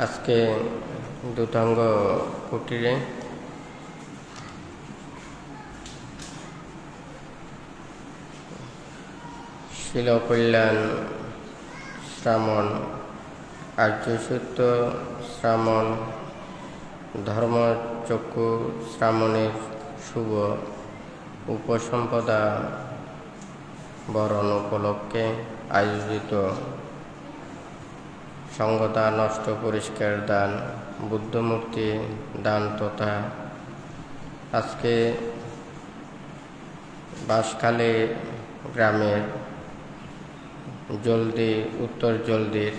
আজকে দুতাঙ্গ কুটিরে শিলকল্যাণ শ্রামণ আর্যসূত্র শ্রামণ ধর্মচক্ষু শ্রামণের শুভ উপসম্পদা বরণ উপলক্ষে আয়োজিত সঙ্গতা নষ্ট পরিষ্কার দান বুদ্ধমূর্তি দান তথা আজকে বাঁশখালী গ্রামের জলদি উত্তর জলদির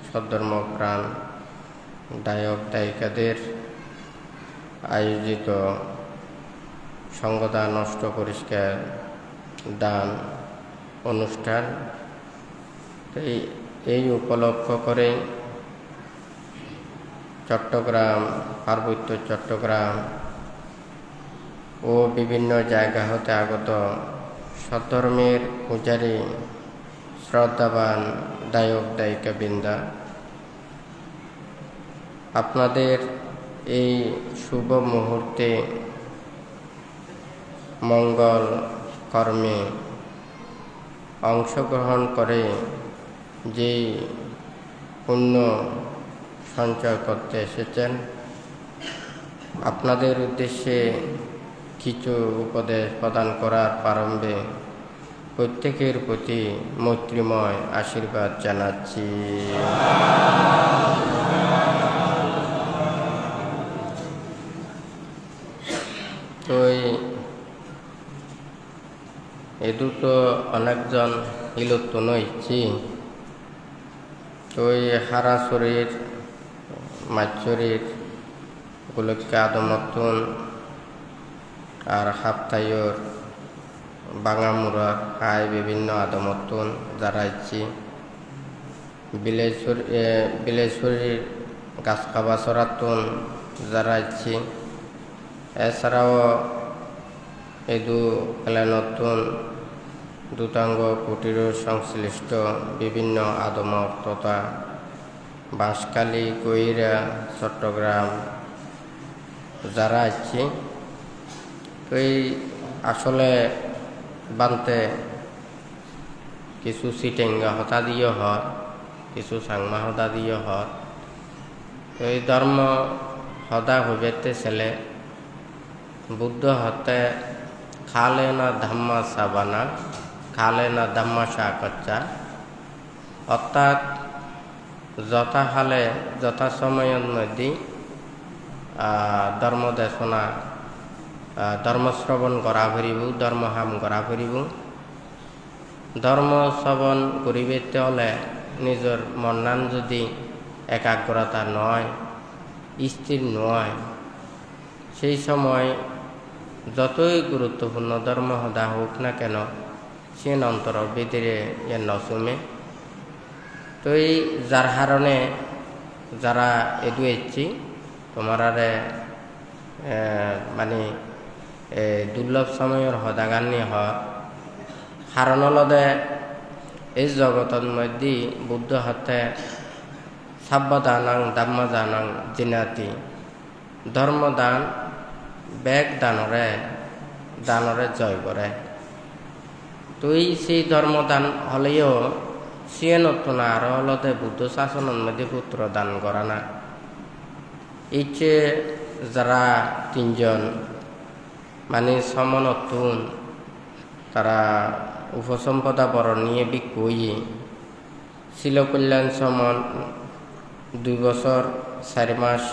সদ্ধর্মপ্রাণ দায়ক দায়িকাদের আয়োজিত সঙ্গতা নষ্ট পরিষ্কার দান অনুষ্ঠান। এই উপলক্ষ করে চট্টগ্রাম পার্বত্য চট্টগ্রাম ও বিভিন্ন জায়গা হতে আগত সদ্ধর্মের পূজারী শ্রদ্ধাবান দায়ক দায়িকাবৃন্দা আপনাদের এই শুভ মুহূর্তে মঙ্গল কর্মে অংশগ্রহণ করে যে পুণ্য সঞ্চয় করতে এসেছেন, আপনাদের উদ্দেশ্যে কিছু উপদেশ প্রদান করার প্রারম্ভে প্রত্যেকের প্রতি মৈত্রীময় আশীর্বাদ জানাচ্ছি। তো এ দুটো অনেকজন ইলুপ্ত নইছি। তো হারা শরীর মাছ শরীর উপলক্ষে আদমতুন আর হাফতাইয়র বাঙামুরার হায় বিভিন্ন আদমতুন যারা ইচ্ছি বিলেশ্বরীর গাছ খাবা সরাতুন যারা ইচ্ছি এছাড়াও এদু প্ল্যানতুন দুতাঙ্গ কুটির সংশ্লিষ্ট বিভিন্ন আদমত তথা বাঁশখালী কইরা চট্টগ্রাম যারা আছে তো এই আসলে বানতে কিছু সিটেঙ্গা হতা দিয়ে হর কিছু সাংমা হতা দিয়ে হর তো এই ধর্ম হদা হইবেতে ছেলে বুদ্ধ হতে খালে না ধাম্মা সাবানা খালে না ধাম্মা শাহ কচ্চা অর্থাৎ যথা হালে যথা সময়ের মধ্যে ধর্ম দেশনা ধর্ম শ্রবণ করা ফুরিব ধর্ম হাম করা ফুরিব ধর্ম শ্রবণ করিবেতে হলে নিজের মনান যদি একাগ্রতা নয় স্থির নয় সেই সময় যতই গুরুত্বপূর্ণ ধর্ম হদা হোক না কেন সে অন্তর ভিতরে এ নসুমে তো এই যার কারণে যারা এদুয়েছি তোমারে মানে দুর্লভ সময়ের হদাগান্নি হয় কারণ হলদে এই জগতের মধ্যে বুদ্ধ হতে সাব্যদানাং দাম্মাদানাং জিনাতি ধর্মদান বেগ দানরে জয় করে। তুই সেই ধর্মদান হলেও সে নতুন আর হলতে বুদ্ধ শাসনের মধ্যে পুত্র দান করা না ইচ্ছে যারা তিনজন মানে সমনতুন তারা উপসম্পদা বরণ নিয়ে বিকই শিলকল্যাণ সমন 2 বছর 4 মাস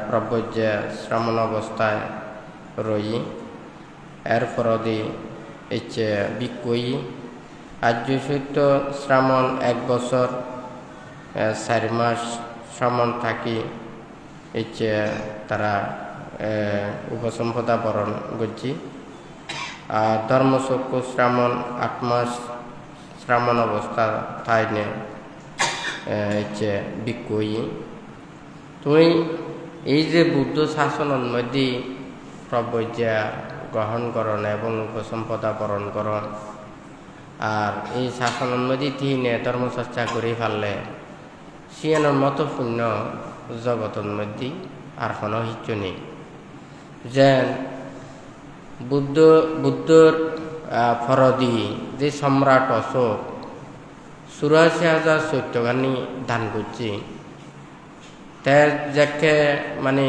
প্রব্রজ্যা শ্রামণ অবস্থায় রই এরপর ইচ্ছে বিকই আর্য সত্য শ্রামণ 1 বছর 4 মাস শ্রামণ থাকি ইচ্ছে তারা উপসম্পদা বরণ করছি আর ধর্মচক্ষু শ্রামণ 8 মাস শ্রামণ অবস্থা থাইনে ইচ্ছে বিকই তুই এই যে বুদ্ধ শাসনের মধ্যে প্রব্রজ্যা গ্রহণ করণ এবং উপসম্পদা বরণ করণ আর এই শাসনের মধ্যে তিনে ধর্মচর্চা করে ফেললে সিয়ানোর মতো পুণ্য জগতের মধ্যে আর কোনো কিছু নেই। যেন বুদ্ধর ফরদি যে সম্রাট অশোক 84,000 চৈত্যগানি দান করছে, তার যাকে মানে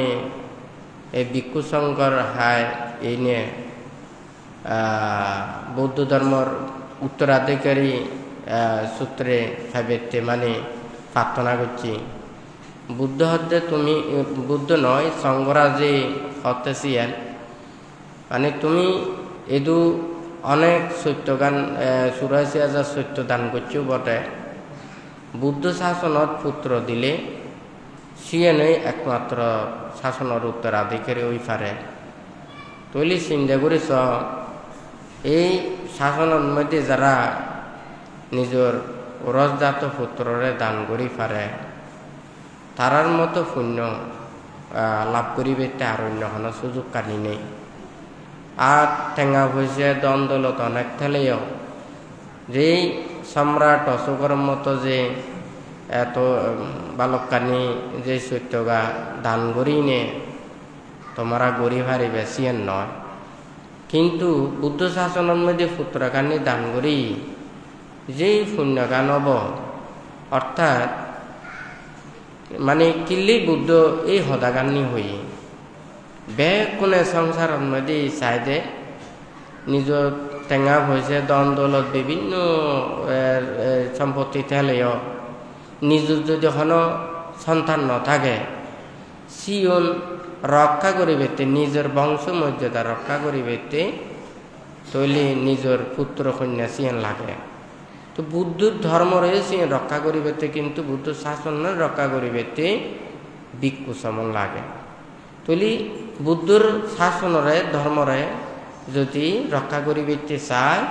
এই ভিক্ষু শঙ্কর হায় এই নিয়ে বৌদ্ধ ধর্মর উত্তরাধিকারী সূত্রে ভাবেতে মানে প্রার্থনা করছি, বুদ্ধ হতে তুমি বুদ্ধ নয় শঙ্করাজি হতেছিলেন, মানে তুমি এদু অনেক সত্যগান 84,000 সত্য দান করছো বটে, বুদ্ধ শাসনত পুত্র দিলে সিয়েনই একমাত্র শাসনের উত্তরাধিকারী ওই পারে। তৈলি চিন্তা করেছ এই শাসনের মধ্যে যারা নিজের রসজাত পুত্ররে দান করি পারে, তারার মতো পুণ্য লাভ করিবে আর অন্য কোনো সুযোগ কানি নেই। আর টেঙা পয়সা দ্বন্দ্বলত অনেক থেলেও যেই সম্রাট অশোকের মতো যে এত বালকানি যে সত্যগা দান করি নে তোমরা গড়ি হারিবে সিয়েন নয়, কিন্তু বুদ্ধ শাসনের মধ্যে পুত্রকানি দান করি যেই পুণ্যগান হব, অর্থাৎ মানে কিল্লি বুদ্ধ এই হদাগানি হই বে কোনে সংসারের মধ্যে চাইদে নিজের টেঙা পয়সা দন দৌলত বিভিন্ন সম্পত্তি থেলেও নিজের যদি কোনো সন্তান নথাকে সিয়ন রক্ষা করিবেতে নিজের বংশ মর্যাদা রক্ষা করিবেতে তৈলি নিজের পুত্র কন্যা সিয়েন লাগে। তো বুদ্ধর ধর্মরে সিয়েন রক্ষা করিবেতে, কিন্তু বুদ্ধ শাসনের রক্ষা করিবেতে ভিক্ষু সমন লাগে। তৈলি বুদ্ধর শাসনরে ধর্মরে যদি রক্ষা করিবেতে চায়,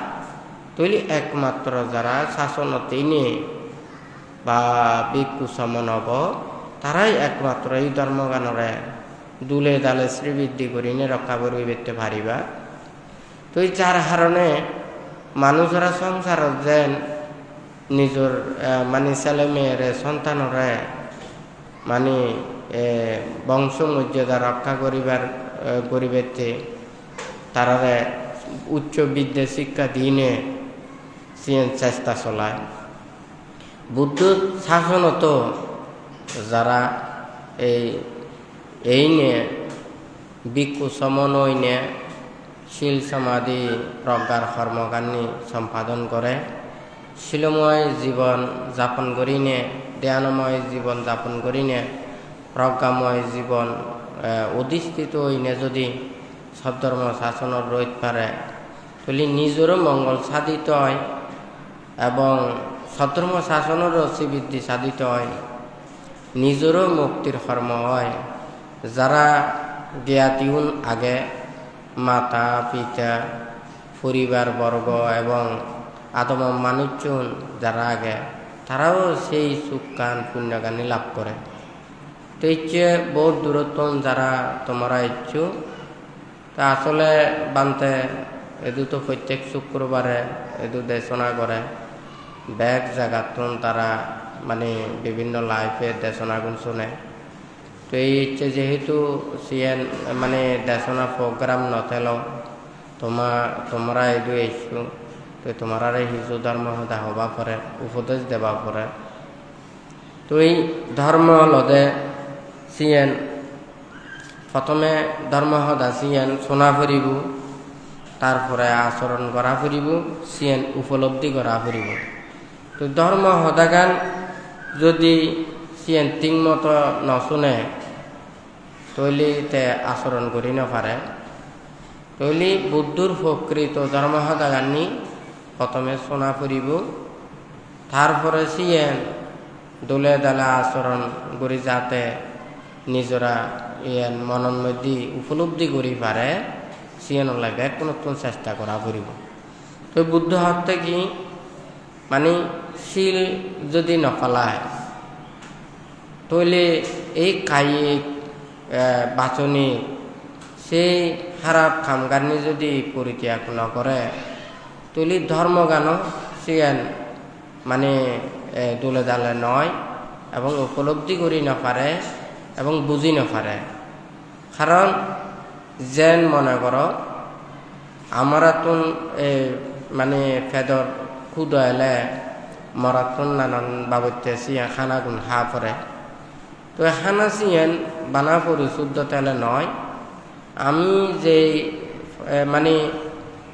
তৈলি একমাত্র যারা শাসনতে নিয়ে বা ভিক্ষু সমন হব, তারাই একমাত্র এই ধর্মগানরে দুলে দালে শ্রীবৃদ্ধি করিনে রক্ষা করিবেতে পারিবা। তো এই যার কারণে মানুষরা সংসার যেন নিজের মানে ছেলে মেয়েরে সন্তানরে মানে বংশ মর্যাদা রক্ষা করিবেতে তারারে উচ্চ বিদ্যা শিক্ষা দিনে চেষ্টা চলায়। বুদ্ধ শাসনত যারা এই নিয়ে ভিক্ষু সমন নিয়ে শিল সমাধি প্রজ্ঞার কর্মকান্ডি সম্পাদন করে, শিলময় জীবন যাপন করিনে, ধ্যানময় জীবন যাপন করিনে, প্রজ্ঞাময় জীবন অধিষ্ঠিত হইনে যদি সদ্ধর্ম শাসনের রইত পারে, তাহলে নিজেরও মঙ্গল সাধিত হয় এবং সদ্ধর্ম শাসনেরও শ্রীবৃদ্ধি সাধিত হয়, নিজেরও মুক্তির কর্ম হয়। যারা জ্ঞাতিউন আগে মাতা পিতা পরিবার বর্গ এবং আদম মানুষজন যারা আগে, তারাও সেই সুখান পুণ্যগানি লাভ করে। তো ইচ্ছে বহুত দূরত্ব যারা তোমরা ইচ্ছু, তা আসলে বানতে এদু তো প্রত্যেক শুক্রবারে এদু দেশনা করে ব্যাগ জায়গাতন তারা মানে বিভিন্ন লাইফে দেশনাগুন শুনে। তো এই ইচ্ছে যেহেতু সিএন মানে দেশনা প্রোগ্রাম নথেল তোমরা এদু এসছু, তো তোমরা হিন্দু ধর্ম সদা হবা পরে উপদেশ দেবা পরে। তো এই ধর্ম লদে সিএন প্রথমে ধর্ম সদা সিএন শোনা ফুরিব, তারপরে আচরণ করা ফুরিব, সিএন উপলব্ধি করা ফুরিব। তো ধর্ম সদাগান যদি সিএন ঠিক মতো নশুনে তৈলি তে আচরণ করি নপারে, তৈলি বুদ্ধর প্রকৃত ধর্ম সদাগানি প্রথমে শোনা ফুরিব, তারপরে সিএন দোলে দালে আচরণ করি যাতে নিজরা ইয়ান মনের মধ্যে উপলব্ধি করি পারে, সিএন লাগে এক নতুন চেষ্টা করা ফুরিব। তো বুদ্ধ হতে কি মানে শিল যদি নফলায় তৈলে এই কায়িক বাচনি সেই খারাপ কামগানি যদি পরিত্যাগ নকরে, তৈলি ধর্মগান সিয়ান মানে দোলে দালে নয় এবং উপলব্ধি করি নপারে এবং বুঝি নপারে। কারণ যেন মনে করো আমারাতুন মানে ফেদর ক্ষুদ এলে মরাতুন নানান বাবতে সিয়া খানা গুণ হা পরে। তো খানা সিয়েন বানা পরিশুদ্ধ তেলে নয়, আমি যে মানে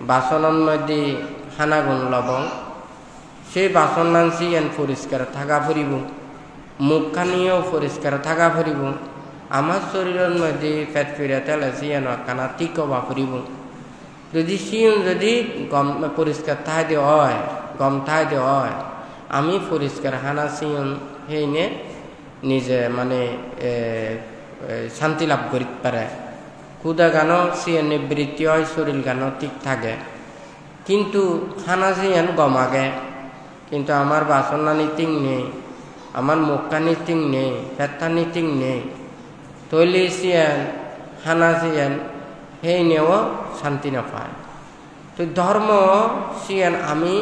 বাসনের মধ্যে খানা গুণ লবং সেই বাসন নান সিয়েন পরিষ্কার থাকা ফুরিব, মুখখানিও পরিষ্কার থাকা ফুরিব, আমার শরীরের মধ্যে পেট ফিরে তেলে সিয়েন কানা টিকবা ফুরিব। যদি সিয়ন যদি গম পরিষ্কার থাই দিয়ে হয়, গম থাই দিয়ে হয়, আমি পরিষ্কার হানা সিয়ন সেইনে নিজে মানে শান্তি লাভ করিতে পারে। ক্ষুদা গানো সিয়ন নিবৃত্তি হয়, শরীর গানো ঠিক থাকে। কিন্তু খানা সিয়ন গম আগে, কিন্তু আমার বাসনানি তিং নেই, আমার মুখখানি তিং নেই, পেটখানি তিং নেই, তৈলি সিয়ান খানা সিয়ান সেই নেও শান্তি নাপায়। তো ধর্ম সিয়ান আমি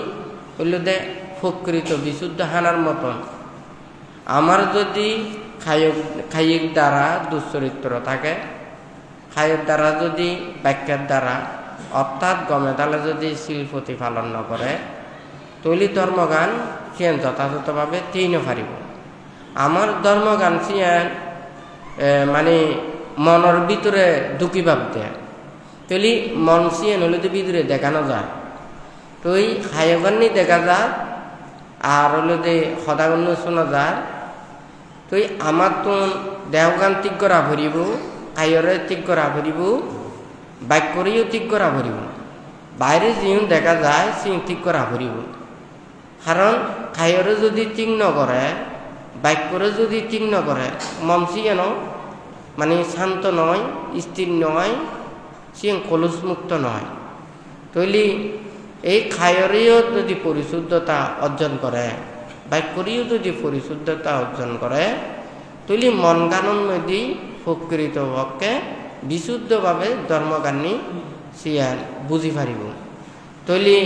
হইল দে প্রকৃত বিশুদ্ধ হানার মতন। আমার যদি খাইয়ের দ্বারা দুশ্চরিত্র থাকে, খাইয়ের দ্বারা যদি বাক্যের দ্বারা অর্থাৎ গমে তালে যদি শিল প্রতিপালন নকরে, তৈলি ধর্মগান সিয়ান যথাযথভাবে তিন পারিব। আমার ধর্মগান সিয়ান মানে মনের ভিতরে দুঃখী ভাব দেয়, তৈলি মন সিয়ান হলে তো ভিতরে দেখানো যায়। তো এই খায়গান্নি দেখা যায় আর হলো যে সদাগণ্য শোনা যায়। তো আমার তো দেহগান ঠিক করা ভরিব, খাইয়রে ঠিক করা ভরিব, বাক্যরেও ঠিক করা ভরিব, বাইরে যিন দেখা যায় সে ঠিক করা ভরিব। কারণ খাইয়রে যদি ঠিক নকরে, বাক্যরে যদি ঠিক নকরে, মন সিয়ানো মানে শান্ত নয়, স্থির নয়, সে কলুষমুক্ত নয়। তৈলি এই খায়রেও যদি পরিশুদ্ধতা অর্জন করে, বাক্যরেও যদি পরিশুদ্ধতা অর্জন করে, তৈলি মন গানের মধ্যেই প্রকৃত পক্ষে বিশুদ্ধভাবে ধর্মগানী সিয়ান বুঝি পারিব। তৈলি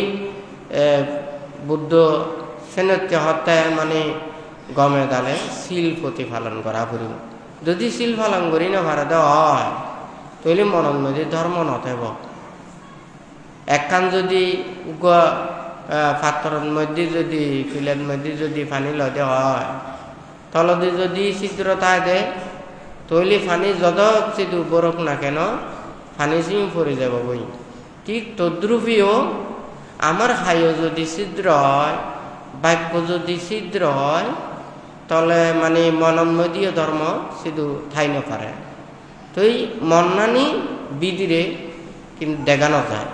বুদ্ধ সেনত্য হত্যায় মানে গমে দালে শিল প্রতিপালন করা ফুরিব। যদি শিল পালন করি না ভারত হয়, তৈলি মনের মধ্যে ধর্ম নথেব। একখান যদি পাথরের মধ্যে যদি ফিলের মধ্যে যদি পানি লদে হয়, তলদি যদি ছিদ্রতা দেয়, তৈলি পানি যত সিধু বরফ না কেন পানি সিম পড়ে যাব বই। ঠিক তদ্রুপীও আমার হাইও যদি ছিদ্র হয়, বাক্য যদি ছিদ্র হয়, তলে মানে মনের মধ্যে ধর্ম সিধু ঠাই নপারে। তো এই মন্নানি বিদিরে কিন্তু দেখানো যায়।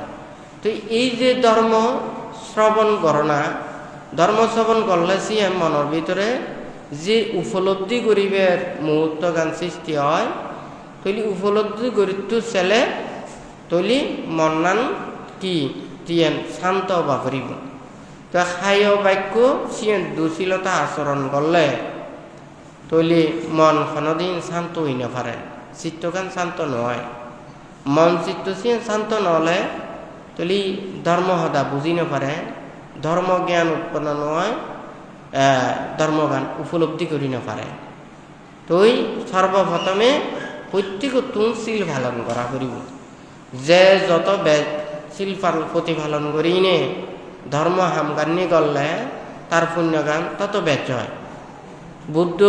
তো এই যে ধর্ম শ্রবণ করনা, ধর্ম শ্রবণ করলে সে মনের ভিতরে যে উপলব্ধি করিবের মুহূর্ত গান সৃষ্টি হয়, তৈলি উপলব্ধি করিত ছেলে তৈলি মন্নান কি তিয়ান শান্ত বা করিব। তো খায় বাক্য সিয়েন দুশীলতা আচরণ করলে তৈলি মন কোনোদিন শান্ত হই না পারে, চিত্তগান শান্ত নয়। মন চিত্ত সিয়েন শান্ত নহলে তৈলি ধর্ম সদা বুঝি নপারে, ধর্ম জ্ঞান উৎপন্ন নয়, ধর্মগান উপলব্ধি করি নপারে। তই সর্বপ্রথমে প্রত্যেক তুম শিল পালন করা করিব। যে যত শিল প্রতিপালন করি নে ধর্ম হামগান্নি করলে তার পুণ্যগান তত বেচ হয়। বুদ্ধ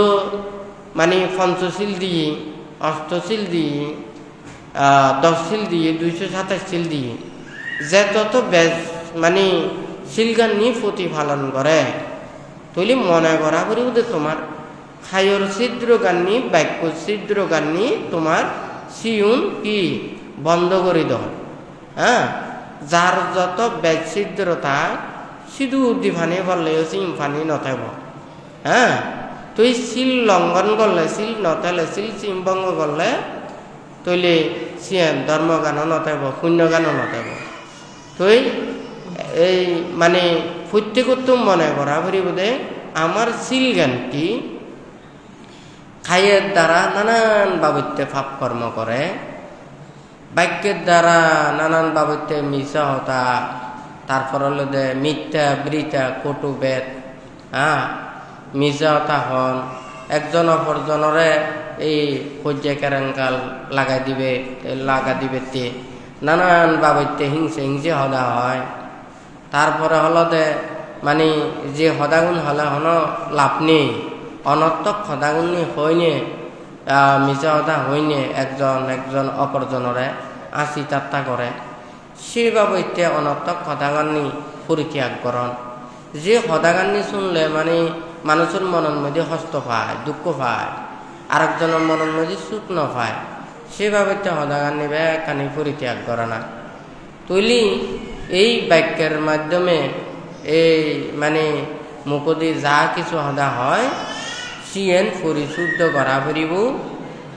মানে পঞ্চশীল দিয়ে, অষ্টশীল দিয়ে, 10 শিল দিয়ে, 227 শিল দিয়ে যে তত মানে শিলগান্নি প্রতিপালন করে, তৈলি মনে করা করি যে তোমার খায়র ছিদ্র গান্নি, বাক্য ছিদ্র গান্নি তোমার সিউন কি বন্ধ করে দাও। হ্যাঁ, যার যত বেদ ছিদ্রতা সিধু উদ্দি ফানি বললেও সিম ফানি নথাইব। হ্যাঁ, তুই শিল লঙ্ঘন করলে, শিল নথাইলে, শিল সিম ভঙ্গ করলে তৈলে সিয়ান ধর্মগানও নথাইব, পুণ্যগানও নথাইব। তুই এই মানে প্রত্যেকত মনে করা করি বোধে আমার শিল জ্ঞানটি খাইয়ের দ্বারা নানান বাবত্যে পাপ কর্ম করে, বাক্যের দ্বারা নানান বাবত্যে মিশা হতা, তারপর হলো যে মিথ্যা বৃতা কটু বেদ, হ্যাঁ মিশা হতা হন, একজন অপরজনরে এই পর্যায় কেরাঙ্কাল লাগা দিবে তে নানান বাবইতে হিংসে হদা হয়। তারপরে হলো দে মানে যে হদাগুণ হলে হন লাভ নেই, অনর্থক হদাগুণ হইনে মিছা হদা হইনে একজন অপরজনরে আসি তাত্তা করে, সেই বাবইতে অনর্থক হদাগান্নি পরিত্যাগ করন। যে হদাগান্নি শুনলে মানে মানুষের মনের মধ্যে হস্ত পায়, দুঃখ পায়, আরেকজনের মনের মধ্যে সুখ ন পায়, সেভাবে হদাগান্নি কানি পরিত্যাগ করে না। তুলি এই বাক্যের মাধ্যমে এই মানে মুখদি যা কিছু হদা হয় সিয়েন পরিশুদ্ধ করা ফুরিব।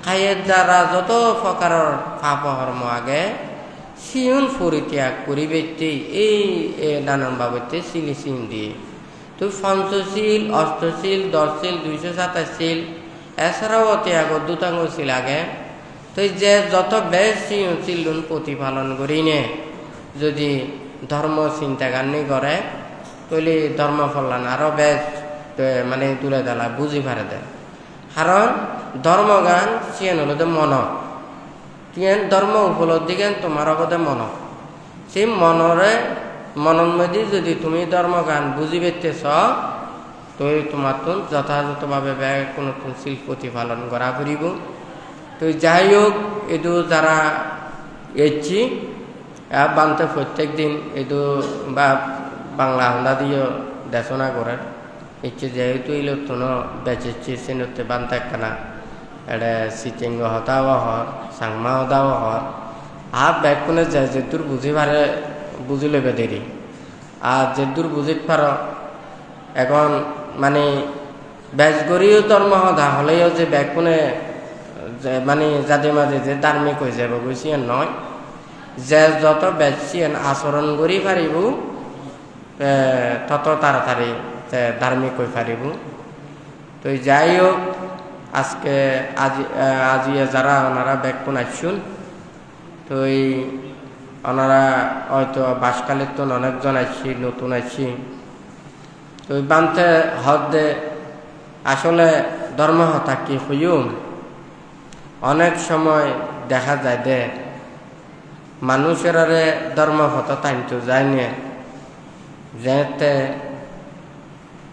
খাইয়ের দ্বারা যত প্রকারের পাপ কর্ম আগে সিয়ন পরিত্যাগ করিবে এই নানান বাবদে সিলিসিন দিয়ে। তো পঞ্চশীল, অষ্টশীল, 10 শীল, 227 এছাড়াও ত্যাগ দুটাঙ্গ ছিল আগে। তো যে যত বেশ সিলুন প্রতিপালন করি নে যদি ধর্ম চিন্তাগানি করে তৈলি ধর্ম ফলান আরো বেশ মানে তুলে দেলা বুঝি পারে দেয়। কারণ ধর্মগান সিয়েন হলো মন, তিয়েন ধর্ম উপলব্ধি জ্ঞান তোমার অগদে মন, সেই মনের মধ্যে যদি তুমি ধর্মগান বুঝি পেতেছ তো তোমার তো যথাযথভাবে কোনো শিল প্রতিপালন করা ফুরিব। তো যাই হোক এটু যারা এসছি বানতে প্রত্যেক দিন এটু বা বাংলা হন্দা দিয়ে দেশনা করে ইচ্ছে যেহেতু ইলেকট্রন বেঁচেছি সেনতে বানতে একখানা এটা সিটেঙ্গ হতাও হর, সাংমা হতাও হর, ব্যাগ কোনে যায় যে দূর বুঝি পারে বুঝি লেবে দেরি। আর যে দূর বুঝি পার এখন মানে ব্যাস গড়িও ধর্ম হদা হলেও যে ব্যাগ কোনে মানে যাদের মাঝে যে ধার্মিক হয়ে যাব বুঝিয়েন নয়, যে যত বেশিয়েন আচরণ করি পারিব তত তাড়াতাড়ি ধার্মিক হয়ে পারিব। তো যাই হোক আজকে আজি যারা ওনারা ব্যাগ কোন আসছুন তো ওনারা হয়তো বাসকালের তো অনেকজন আসছি, নতুন আসছি। তো বানতে হদে আসলে ধর্ম হতা কি হইম অনেক সময় দেখা যায় দে মানুষের ধর্ম হতা টাইমতো যায় না, যেতে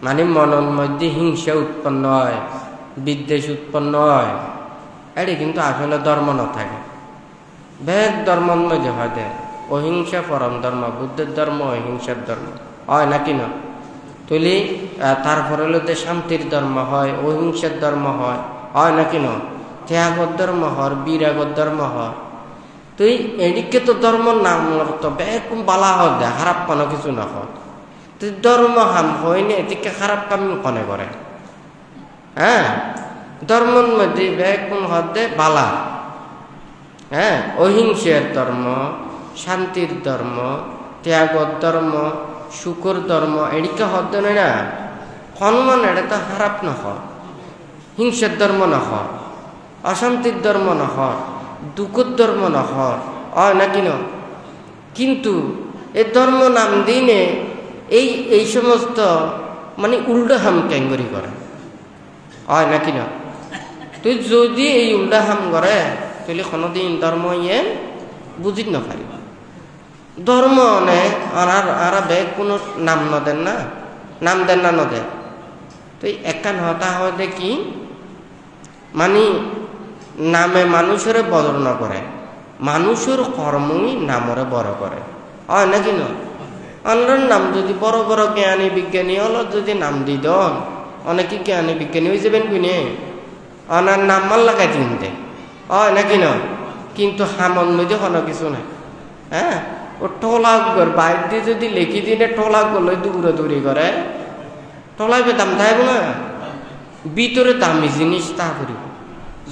মানে মনের মধ্যে হিংসা উৎপন্ন হয়, বিদ্বেষ উৎপন্ন হয়, এটি কিন্তু আসলে ধর্ম ন থাকে। ভেদ ধর্মের মধ্যে হয় দে অহিংসা পরম ধর্ম, বুদ্ধের ধর্ম অহিংসার ধর্ম হয় নাকি না? তুলি তারপরে হলো যে শান্তির ধর্ম হয়, অহিংসার ধর্ম হয় নাকি না? ত্যাগর ধর্ম হয়, বিরাগর ধর্ম হয়। তুই এদিকে তো ধর্মর নাম তো বেকুম বালা হয় দে, খারাপ কোনো কিছু না হয়। তুই ধর্ম হাম হয়নি এদিকে খারাপ কাম কনে করে। হ্যাঁ, ধর্মের মধ্যে বেকুম হদ দে বালা, হ্যাঁ, অহিংসার ধর্ম, শান্তির ধর্ম, ত্যাগর ধর্ম, সুখর ধর্ম এদিকে হদ নয় না হনুমান এটা তো খারাপ না হয়, হিংসার ধর্ম না হয়, অশান্তির ধর্ম না হয়, দুঃখের ধর্ম না হয় নাকি না? কিন্তু এই ধর্ম নাম দিনে এই সমস্ত মানে উল্টা হাম ক্যাঙ্গরি করে হয় নাকি না? তুই যদি এই উল্টা হাম করে তাহলে কোনোদিন ধর্ম বুঝিত না পারি। ধর্ম নে আর বেগ কোনো নাম নদেন না, নাম দেন না নদে। তুই একান হতা হয় দেখি মানে নামে মানুষের বদল না করে, মানুষের কর্মই নামরে বড় করে হয় নাকি না? অন্যের নাম যদি বড় বড় জ্ঞানী বিজ্ঞানী হলো যদি নাম দি দন অনেকে জ্ঞানী বিজ্ঞানী হয়ে যাবেন কিনে অনার নাম মাল লাগাই চিনতে হয় নাকি না? কিন্তু হামন মধ্যে কোনো কিছু নাই। হ্যাঁ, ও টোলাক বাইর দিয়ে যদি লেখি দিনে টোলাক গলে দৌড়াদৌড়ি করে টোলাইবে দাম থাকব না, ভিতরে দামি জিনিস তা করিব।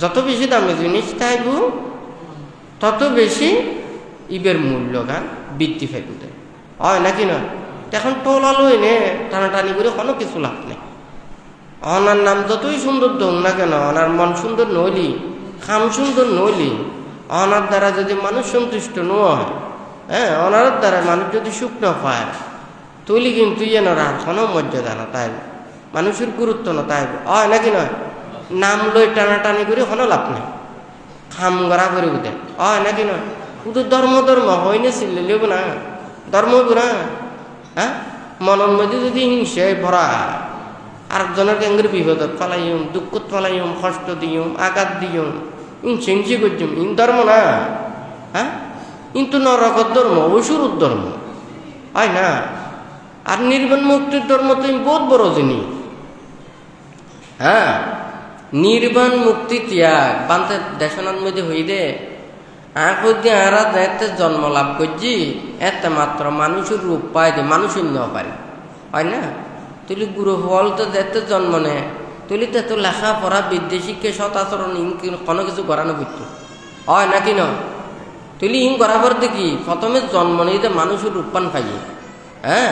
যত বেশি দামি জিনিস থাকব তত বেশি ইবের মূল্য গান বৃদ্ধি ফেলতে হয় নাকি না? এখন টোলালো এনে টানাটানি করে কোনো কিছু লাভ নেই। অনার নাম যতই সুন্দর দোক না কেন, অনার মন সুন্দর নইলি, খাম সুন্দর নইলি, অনার দ্বারা যদি মানুষ সন্তুষ্ট নয়, হ্যাঁ, অনার দ্বারা মানুষ যদি সুখ না পায় তৈলি কিন্তু আর কোনো মর্যাদা না তাই, মানুষের গুরুত্ব না তাই হয় নাকি নয়? নাম লই টানাটানি করে কোনো লাভ নেই, খাম গড়া করে উঠে হয় নাকি নয়। শুধু ধর্ম ধর্ম হয় না, চিল্লে লিব না ধর্ম বুড়া। হ্যাঁ, মনের মধ্যে যদি হিংসায় ভরা, আরেকজনের কেঙ্গের বিপদত পালাইম, দুঃখত পালাইম, কষ্ট দিম, আঘাত দিম, হিংসে হিংসি করছিম, ইন ধর্ম না। হ্যাঁ, কিন্তু নরকত ধর্ম, অসুরুর ধর্ম হয় না। আর নির্বাণ মুক্তির ধর্ম তো বহুত বড় জিনিস। হ্যাঁ, নির্বাণ মুক্তি ত্যাগ বান্তে দেশনার মধ্যে হই দে আঁকদি আরা যাতে জন্ম লাভ করছি, এতে মাত্র মানুষের রূপ পাই দে, মানুষ অন্য পারি হয় না। তুলি গুরু হল তো যাতে জন্ম নেয়, তুলি তো লেখাপড়া বিদ্যে শিক্ষা সৎ আচরণ কোনো কিছু করানো করতো হয় নাকি ন। তুলি ইং করাবার দেখি প্রথমে জন্ম নিতে মানুষের রূপপান পাই। হ্যাঁ,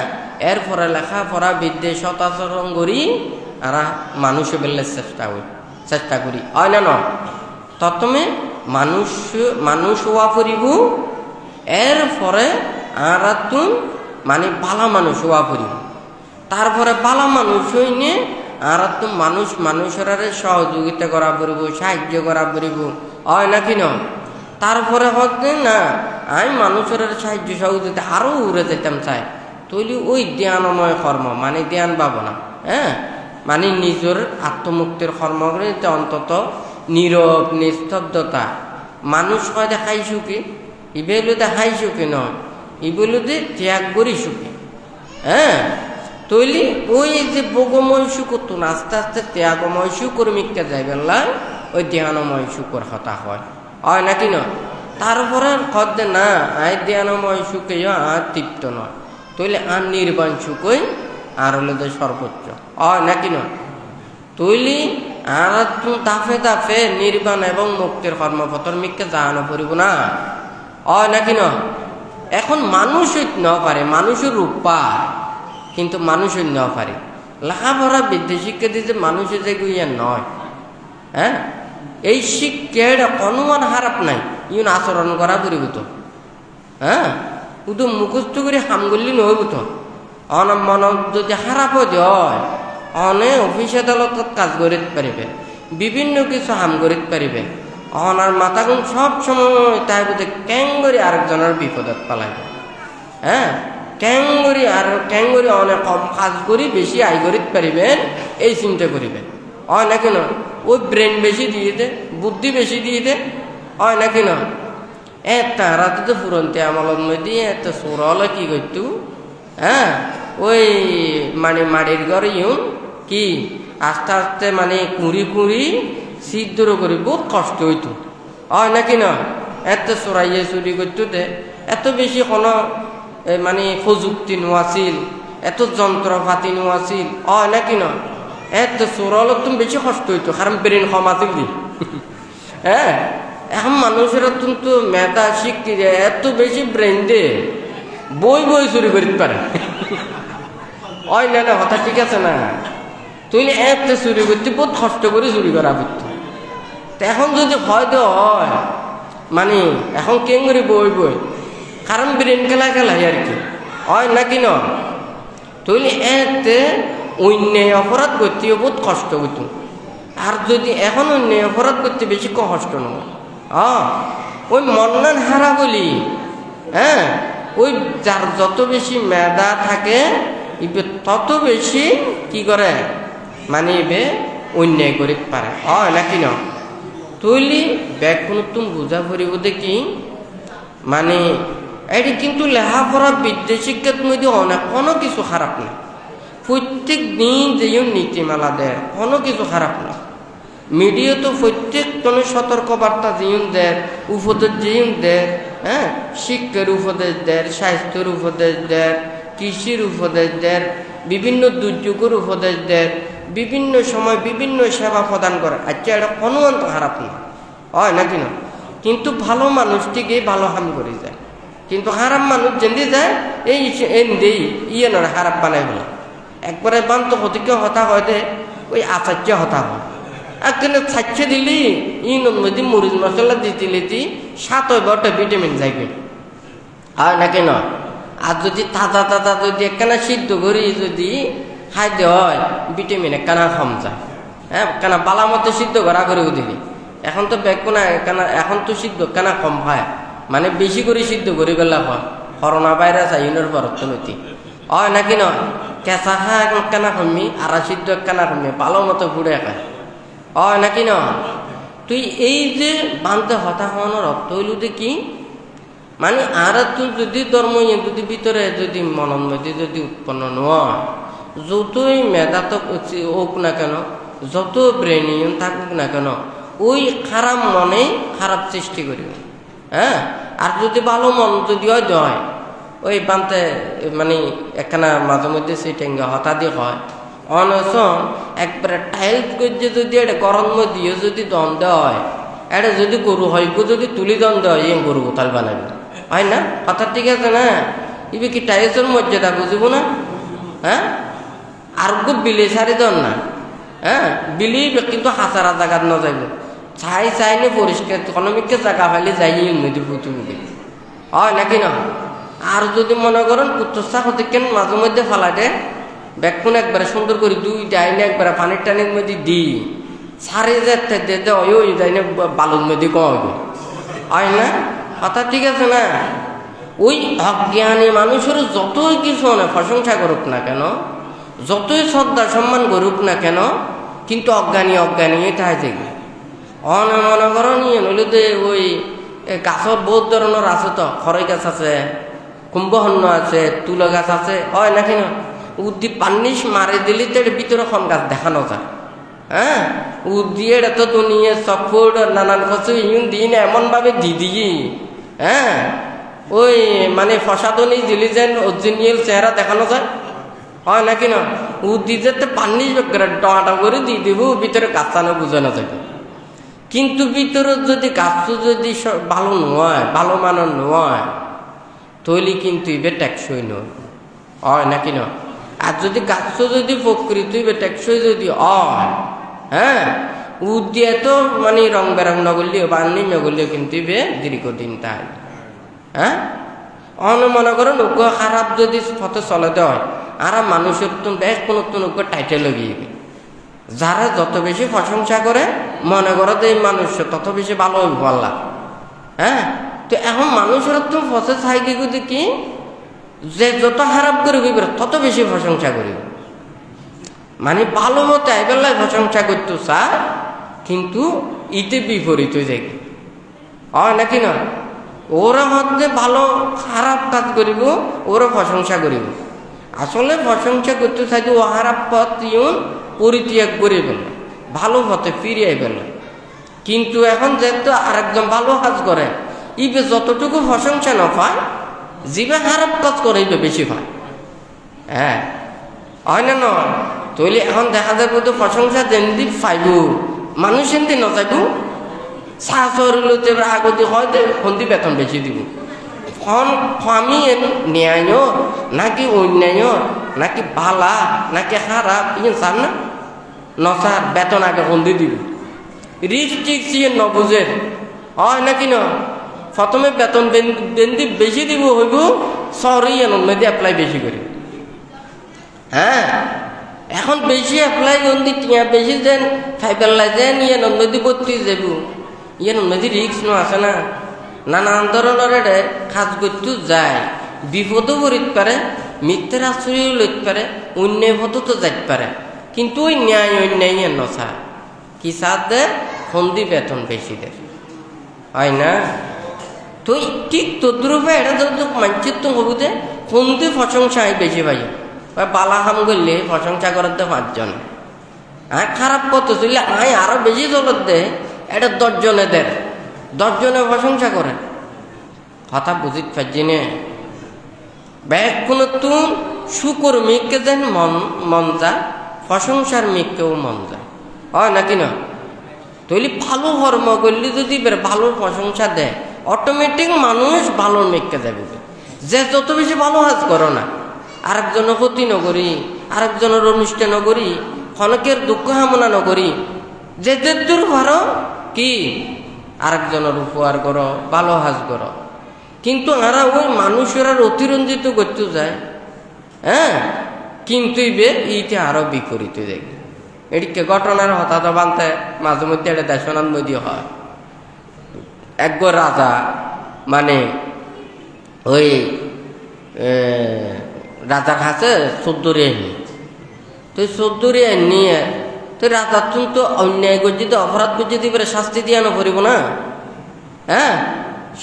এরপরে লেখাপড়া বিদ্যে সৎ আচরণ করি আর মানুষ বেলে চেষ্টা করি হয় না। প্রথমে মানুষ হওয়া পড়িব, এরপরে আর তুন মানে বালা মানুষ হওয়া পড়িব, তারপরে বালা মানুষ হইনে আর তুম মানুষের সহযোগিতা করা পড়িব, সাহায্য করা পড়িব হয় নাকি ন। তারপরে হচ্ছে না আমি মানুষের সাহায্য সহযোগিতা আরো উড়ে যেতাম চাই, তৈলি ওই ধ্যানময় কর্ম মানে ধ্যান ভাবনা। হ্যাঁ, মানে নিজের আত্মমুক্তির কর্ম অন্তত নীরব নিস্তব্ধতা। মানুষ হয় দেখাই সুখী, ইবেলু দেখাই সুখী নয়, ইবেলুতে ত্যাগ করি সুখী। হ্যাঁ, তৈলি ওই যে ভোগময় সুখ আস্তে আস্তে ত্যাগময় সুখর মিক্কা যাই বেলা ওই ধ্যানময় সুখর হতা হয় নাকি নয়। তারপরে কদে না আই ধ্যানময় সুখে আর তৃপ্ত নয়, তৈলে আর নির্বাণ সুখই আর হলে সর্বোচ্চ হয় নাকি নয়। তৈলি আর দাফে দাফে নির্বাণ এবং মুক্তির কর্মপথর মিক্কে জানো পড়িব না হয় নাকি ন। এখন মানুষ ন পারে, মানুষের রূপ পায় কিন্তু মানুষ ন পারে। লেখাপড়া বিদ্যা শিক্ষা দিতে মানুষের যে গুইয়া নয়। হ্যাঁ, এই শিক্ষার কোনো খারাপ নাই, ইউন আচরণ করা পড়িব তো। হ্যাঁ, শুধু মুখস্থ করে হাম করলি নহব তো। মন যদি খারাপ হয় অনে অফিস আদালতত কাজ করিতে পারিবে, বিভিন্ন কিছু হাম করিতে পারিবে। অনার মাথা গুণ সব সময় তাই বোধ ক্যাঙ্গরি আরেকজনের বিপদত পালাইবে। হ্যাঁ, ক্যাঙ্গরি অনেক কম কাজ করি বেশি আয় করিতে পারিবেন এই চিন্তা করিবেন হয় নাকি না। ওই ব্রেন বেশি দিয়ে দে, বুদ্ধি বেশি দিয়ে দে হয় নাকি না। তারা তো ফুরন্তে আমলের মধ্যে এত সুরল কি করতো। হ্যাঁ, ওই মানে মাড়ির ঘরে ইউন কি আস্তে আস্তে মানে কুড়ি সিদ্ধ করি বহুত কষ্ট হইতো হয় নাকি না। এত চোরাইয়ে চুরি করতো দে, এত বেশি কোনো মানে প্রযুক্তি নোয়াছিল, এত যন্ত্রপাতি নোয়াছিল হয় নাকি না। এত চোরাল তুমি বেশি কষ্ট হইতো, কারণ ব্রেন কমাছিল দি। হ্যাঁ, এখন মানুষের কিন্তু মেধা শিখতে এত বেশি ব্রেন দে বই চুরি করিতে পারে হয় না। কথা ঠিক আছে না। তুই এত চুরি করতে বহুত কষ্ট করে চুরি করা করতো। এখন যদি হয়তো হয় মানে এখন কেন করে বই কারণ ব্রেন খেলাই আর কি হয় নাকি ন। তুই এতে অন্যায় অপরাধ করতে বহুত কষ্ট করতো, আর যদি এখন অন্যায় অপরাধ করতে বেশি কষ্ট নয়। ওই মন্নান হারা বলি। হ্যাঁ, ওই যার যত বেশি মেধা থাকে তত বেশি কি করে মানে এবে অন্যায় করিতে পারে হয় নাকি না। তৈলি ব্যাগ কোনো তুমি বুঝা পড়িব দেখি মানে এটি কিন্তু লেখাপড়া বিদ্যা শিক্ষার মধ্যে অনেক কোনো কিছু খারাপ না। প্রত্যেক দিন যেও নীতিমালা দেয় কোনো কিছু খারাপ না। মিডিয়া তো প্রত্যেক জনের সতর্কবার্তা যেন দেয়, উপদেশ যেন দেয়। হ্যাঁ, শিক্ষার উপদেশ দেয়, স্বাস্থ্যের উপদেশ দেয়, কৃষির উপদেশ দেয়, বিভিন্ন দুর্যোগের উপদেশ দেয়, বিভিন্ন সময় বিভিন্ন সেবা প্রদান করে। আচ্ছা, এটা কোনো অন্ত খারাপ না হয় নাকি না। কিন্তু ভালো মানুষটিকে ভালো হাম করে যায়, কিন্তু খারাপ মানুষ যেদি যায় এই দেই ইয়ে নয় খারাপ বানাই বলে একবারে বান্ত হতিকে হতা হয় দে ওই আচার্য হতা হয়। একদিনে ছাড়ছে দিলি ইন মধ্যে মরিচ মশলা দিতে 7-8টা ভিটামিন যাইবে হয় নাকি নয়। আর যদি তাজা যদি একখানা সিদ্ধ করি যদি খাইতে হয় ভিটামিন একখানা কম যায় হ্যাঁ কেন বালা মতো সিদ্ধ করা করে দিবি এখন তো বেকু না কেন এখন তো সিদ্ধ কেন কম হয় মানে বেশি করে সিদ্ধ করে গেলে হয় করোনা ভাইরাস আইনের পর অর্থনীতি হয় নাকি নয় কেঁচা খা কেন কমি আর সিদ্ধ কেন কমি ভালো মতো ঘুরে খায় হয় নাকি নয় তুই এই যে বান্ধে হতা হওয়ানোর অর্থ হইল যে কি মানে আর তুই যদি ধর্ম যদি ভিতরে যদি মনের মধ্যে যদি উৎপন্ন নয় যতই মেধা তো হোক না কেন যত ব্রেনিয়ন থাকুক না কেন ওই খারাপ মনে খারাপ সৃষ্টি করিবে হ্যাঁ আর যদি ভালো মন যদি হয় ওই বানতে মানে একখানা মাঝে মধ্যে সেটেঙ্গে হঠাৎই হয় অনস একবারে টাইলস করছে যদি এটা গরম দিয়ে যদি দ্বন্দ্ব হয় এটা যদি গরু হয় যদি তুলি দ্বন্দ্ব হয় এই গরু গোতাল বানাবে হয় না কথা ঠিক আছে না ইবে কি টাইলসের মর্যাদা বুঝব না হ্যাঁ আর খুব বিলে সারি দন না হ্যাঁ বিলি কিন্তু হাসারা জায়গা ন যাইব চাই নি পরিষ্কার ইকোনমিককে জায়গা পাইলে যাই নদী পুতুমুখে হয় নাকি না আর যদি মনে করেন পুত্রসা হতেকেন মাঝে মধ্যে ফালাটে ব্যাগপুন একবারে সুন্দর করে দুই ডাইনে একবারে পানির টানির মধ্যে দি সারে যেতে ওই ডাইনে বালুর মধ্যে কম হবে হয় না কথা ঠিক আছে না ওই অজ্ঞানী মানুষের যতই কিছু না প্রশংসা করুক না কেন যতই শ্রদ্ধা সম্মান করুক না কেন কিন্তু অজ্ঞানী তাই দেখবে মনে করো নিয়ে নইলে তো ওই গাছর বহুত ধরনের আছে তো খরই গাছ আছে কুম্ভহন্য আছে তুলো গাছ আছে হয় নাকি না উদ্দি পান্নিস মারি দিলি তো ভিতরে খন গাছ দেখানো যায় হ্যাঁ উদ্দিয়ে এটা তো দুনিয়া চকফুট নানান কিছু ইউন দিন এমন ভাবে দিয়ে হ্যাঁ ওই মানে ফসাদনি দিলি যেন অরিজিনাল চেহারা দেখানো যায় হয় নাকি না উদ্দিতে তো পান্নিস ডটা করে দিয়ে দিব ভিতরে গাছানো বুঝানো যাবে কিন্তু ভিতরে যদি গাছ যদি ভালো নয় ভালো মানের নয় তৈলি কিন্তু ইবে টেকসই নয় হয় নাকি না আর যদি গাছ যদি প্রকৃত ইবে টেকসই যদি হয় হ্যাঁ উদ্দিয়ে তো মানে রং বেরং নগরলিও বান্নি নগরলিও কিন্তু ইবে দীর্ঘদিন তাই হ্যাঁ মনে করো নৌকো খারাপ যদি পথে চলাতে হয় আর মানুষের তো বেশ কোনো নৌকো টাইটেল গিয়ে যারা যত বেশি প্রশংসা করে মনে করো যে এই মানুষ তত বেশি ভালো হইব আল্লাহ হ্যাঁ তো এখন মানুষের তো ফসে চাই কি যে যত খারাপ করে তত বেশি প্রশংসা করিব মানে ভালো মতো এবেলায় প্রশংসা করতো স্যার কিন্তু ইতে বিপরীত হয়ে যায় হয় নাকি না ওরা হচ্ছে ভালো খারাপ কাজ করিব ওরা প্রশংসা করিব আসলে প্রশংসা করতে চাইতে ও খারাপ পথ ইউন পরিত্যাগ করে ফেল ভালো পথে ফিরিয়ে ফেল কিন্তু এখন যেহেতু আরেকজন ভালো কাজ করে ইবে যতটুকু প্রশংসা না পায় জিবে খারাপ কাজ করে ইবে বেশি পায় হ্যাঁ হয় না নয় তৈলে এখন দেখা যাবে তো প্রশংসা যেমনি পাইব মানুষ এমনি নচাইব চাহরিলতে আগতে হয় ফন্দি বেতন বেশি দিব আমি ন্যায় নাকি অন্যায় নাকি ভালা নাকি খারাপ ইয়ে চান না নচার বেতন আগে ফন্দি দিব রিস্ক টিক্স ইয়ে নবুঝে হয় নাকি ন প্রথমে বেতন বেন্দি বেশি দিব হইব সরি নদী এপ্লাই বেশি করি হ্যাঁ এখন বেশি এপ্লাই নদী টিয়া বেশি যেন ফাইবেলাই যেন ইয়ে নদী ভর্তি যাব ইয়ে নদী রিক্স ন আছে না নানান ধরনের কাজ করতে যায় বিপদও করিতে পারে মিথ্যার আশ্রয়ও লইতে পারে অন্যায় পথও তো যাইতে পারে কিন্তু ওই ন্যায় অন্যায় নচা কি সাথ দে ফন্দি বেতন বেশি দে হয় না তো ঠিক তদ্রূপে এটা যদি মানচিত তো হবু দে ফন্দি প্রশংসা বেশি পাই বালা হাম করলে প্রশংসা করতে পাঁচজন খারাপ পথ চললে আরো বেশি চলত দে এটা 10 জনে দেয় 10 জনে প্রশংসা করে কথা বুঝিতে পারছি না ব্যাগ কোন তুম শুকর মেঘকে যেন মন যায় প্রশংসার মেঘকেও মন যায় হয় নাকি না তৈলি ভালো কর্ম করলে যদি ভালো প্রশংসা দেয় অটোমেটিক মানুষ ভালো মেঘকে যাবে যে যত বেশি ভালো কাজ করো না আরেকজনের ক্ষতি নকরি আরেকজনের অনুষ্ঠান নকরি ক্ষণকের দুঃখ কামনা নকরি যে দূর করো কি আরেকজনের উপহার করো ভালো কাজ করো কিন্তু আরা ওই মানুষের আর অতিরঞ্জিত করতে যায় হ্যাঁ কিন্তু এইটা আরো বিপরীত দেখবে এদিকে ঘটনার হঠাৎ বানতে মাঝে মধ্যে এটা দেশনার মধ্যে হয়। একগর রাজা মানে ওই রাজার কাছে চোদ্দরে এনে, তো চোদ্দরে নিয়ে তো রাজার তো অন্যায় করছি তো অপরাধ করছি দিবে শাস্তি দিয়ে না পড়িব না। হ্যাঁ,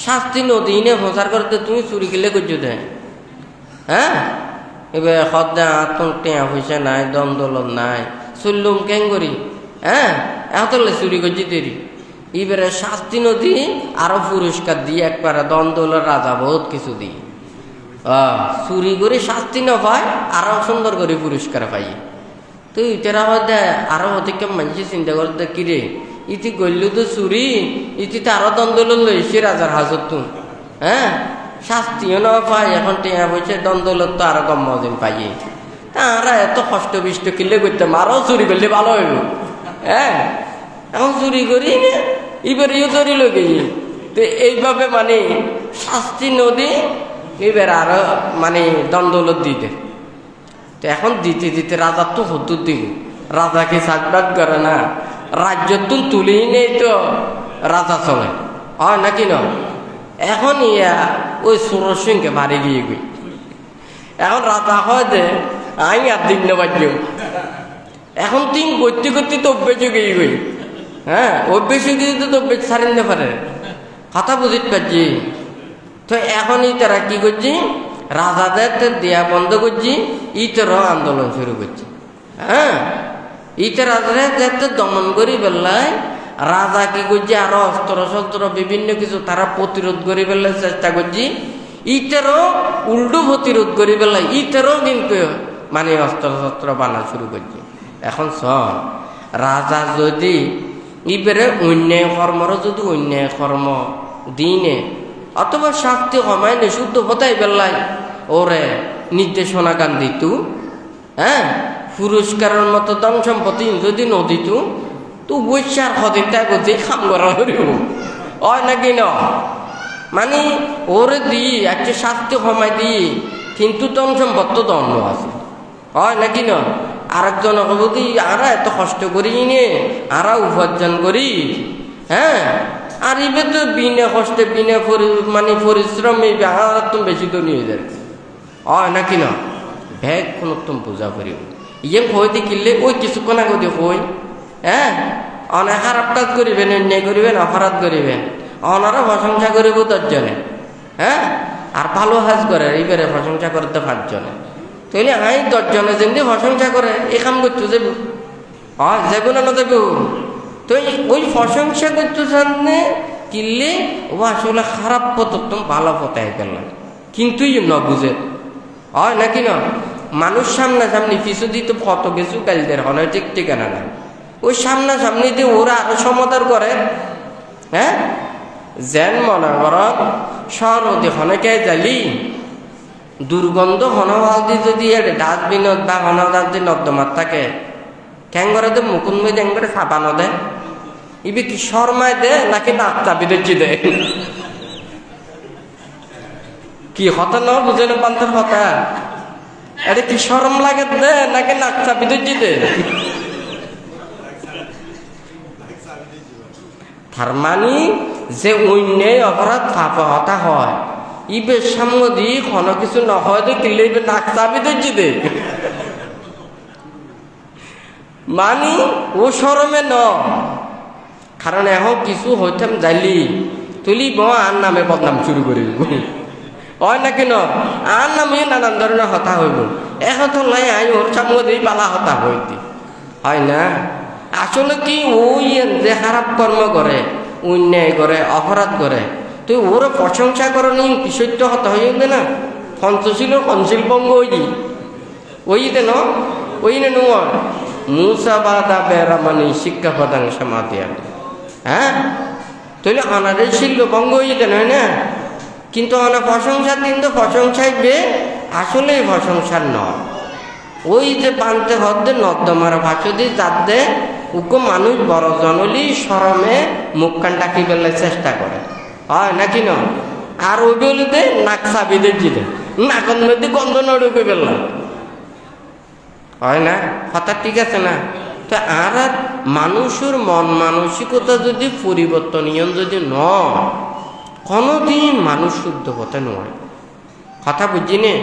শাস্তি নদী নে প্রচার করতে তুমি চুরি কিলে করছো দে। হ্যাঁ, এবার সদা তোর টেয়া পয়সা নাই, দন্দলত নাই, চললুম কেন করি। হ্যাঁ, এতলে চুরি করছি দেরি, এবারে শাস্তি নদী আরো পুরস্কার দিয়ে একবারে দন্দলের রাজা বহুত কিছু দিই। চুরি করে শাস্তি না পায়, আরো সুন্দর করে পুরস্কার পাই। তো ইটারা হয়তো আরো অধিক মানুষ চিন্তা করতে কিরে ইতি গল্লু তো চুরি, ইতি তো আরো দন্দল লইছে রাজার হাজত তো। হ্যাঁ, শাস্তিও না পাই, এখন টেয়া পয়সা দন্দলত তো আরো কম মদিন পাই। তারা এত কষ্ট বিষ্ট কিলে করতে আরো চুরি করলে ভালো হইব। হ্যাঁ, এখন চুরি করি এবারেও ধরি লগে। তো এইভাবে মানে শাস্তি নদী এবার আরো মানে দন্দলত দিতে। তো এখন দিতে দিতে রাজার তো হতুর দিন, রাজাকে সাজবাদ করে না, রাজ্য তো তুলেই নেই তো রাজা চলে হয় নাকি না। এখন ইয়া ওই সুরের সঙ্গে বাড়ি গিয়ে গই, এখন রাজা হয় যে আই আর দিন বাজ্য, এখন তিন করতে করতে তো অভ্যেস গিয়ে গই। হ্যাঁ, অভ্যেস গিয়ে তো অভ্যেস ছাড়িয়ে নিতে পারে, কথা বুঝতে পারছি। তো এখন তারা কি করছি, রাজাদের দেয়া বন্ধ করছি, ইতারও আন্দোলন শুরু করছে। হ্যাঁ, ইটা রাজাদের দমন করি বেলায় রাজা কি করছে, আরো অস্ত্র শস্ত্র বিভিন্ন কিছু তারা প্রতিরোধ করি বেলায় চেষ্টা করছি। ইটারও উল্টো প্রতিরোধ করি বেলায় ইটারও কিন্তু মানে অস্ত্র শস্ত্র বানা শুরু করছে। এখন শোন, রাজা যদি ইবারে অন্যায় কর্মরও যদি অন্যায় কর্ম দিনে অথবা শাস্তি কমায় নে শুদ্ধ হতাই বেলায় ওরে নির্দেশনা গান দিত। হ্যাঁ, পুরস্কারের মতো ধন সম্পত্তি যদি নদিত তো বৈশার হদিন তাই বলছে খাম করা হইব হয় নাকি ন। মানে ওরে দিই একটা শাস্তি কমাই দিই, কিন্তু ধন সম্পদ তো দণ্ড আছে হয় নাকি ন। আরেকজন বলতে আরা এত কষ্ট করি নে, আরা উপার্জন করি। হ্যাঁ, আর এবার তো বিনা কষ্টে বিনা মানে পরিশ্রম এই আর তুমি বেশি তো নিয়ে যাবে হয় নাকি না। ভেগ কোন তুমি পূজা করিব ইয়ে হইতে কিনলে ওই কিছুক্ষণ আগে হই। হ্যাঁ, অনেক খারাপ কাজ করিবেন, অন্যায় করিবেন, অপরাধ করিবেন, অনারা প্রশংসা করিব 10 জনে। হ্যাঁ, আর ভালো কাজ করে এইবারে প্রশংসা করতে 5 জনে। তাইলে আই 10 জনে যেমনি প্রশংসা করে এই কাম করতে যাবো হয় যাবো না যাবো। তো ওই প্রশংসা করতে সামনে কিনলে ও আসলে খারাপ পথ তুমি ভালো পথায় গেলাম, কিন্তু ন বুঝে হয় নাকি না। মানুষ সামনাসামনি পিছু দিতে কত কিছু কালদের হলে ঠিক ঠিকানা নাই, ওই সামনাসামনি দিয়ে ওরা আরো সমাধান করে। হ্যাঁ, যেন মনে কর সরদি হনেকে জালি দুর্গন্ধ হনওয়ালদি যদি ডাস্টবিনত বা হনদাদি নর্দমাত থাকে কেন করে দে মুকুন মেয়ে দেন করে সাবানো দে ইবি কি শর্মায় দে নাকি নাক চাবি দিচ্ছি দে কি কথা ন বুঝে না পান্তার কথা। এটা কি শরম লাগে দে নাকি নাক চাবি দিচ্ছি দে। তার মানে যে অন্যায় অপরাধ পাপ হতা হয় ইবে সামনে দি কোনো কিছু নহয় দে কিনলে ইবে নাক চাবি দিচ্ছি দে। মানে ও শরমে ন, কারণ এখন কিছু হইতাম জালি তুলি আর নামে বদনাম শুরু করি হয় নাকি ন, আর নামে নানান ধরনের হতা হইব। এখন তো লাই আই ওর সামনে দিয়ে পালা হতা হইতি হয় না। আসলে কি ওই যে খারাপ কর্ম করে, অন্যায় করে, অপরাধ করে, তুই ওর প্রশংসা করো নি সত্য হতা হয়ে না। পঞ্চশীল কনশীল বঙ্গ ওই দেন ওই নে নোয়ার মুসাবাদা বেড়া মানে শিক্ষা প্রদান সমাধি। হ্যাঁ, তাহলে অনাদের শিল্প বঙ্গ হইতে নয় না, কিন্তু অনা প্রশংসার দিন তো প্রশংসায় বে আসলে প্রশংসার নয়। ওই যে পান্তে হদ্দে নর্দমার ভাষা দিয়ে যাতে উকো মানুষ বড় জনলি শরমে মুখ কান ডাকি বেলার চেষ্টা করে হয় নাকি ন। আর ওই বলিতে নাক চাবিদের জিতে নাকন মধ্যে গন্ধ নড়ুকে বেলা হয় না। হঠাৎ ঠিক আছে না, তো আর মানুষের মন মানসিকতা যদি পরিবর্তনীয় যদি নয়, কোনোদিন মানুষ শুদ্ধ হতে নয়। কথা বুঝিনে?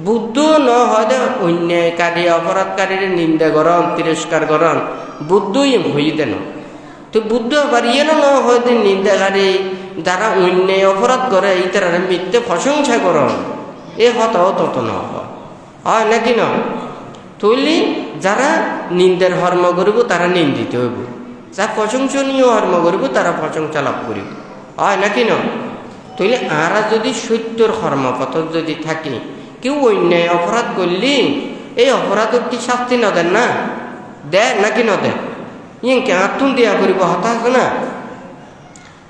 বুদ্ধ ন হয় অন্যায়কারী অপরাধকারীর নিন্দা করন, তিরস্কার করন, বুদ্ধই হইতে ন। তো বুদ্ধ আবার ইয়ে ন হয় নিন্দাকারী যারা অন্যায় অপরাধ করে ইতারা মিথ্যে প্রশংসা করন, এ হতাও তত ন হয় নাকি ন? তৈলি যারা নিন্দার কর্ম করিব তারা নিন্দিত হইব, যা প্রশংসনীয় কর্ম করিব তারা প্রশংসা লাভ করিব, হয় নাকি ন? তৈলে আরা যদি সত্যর কর্মপথ যদি থাকে, কেউ অন্যায় অপরাধ করলি এই অপরাধের কি শাস্তি ন দেন না? দেয় নাকি ন দেয়? ইয়ে আতুন দিয়া করিব হতা আছে না?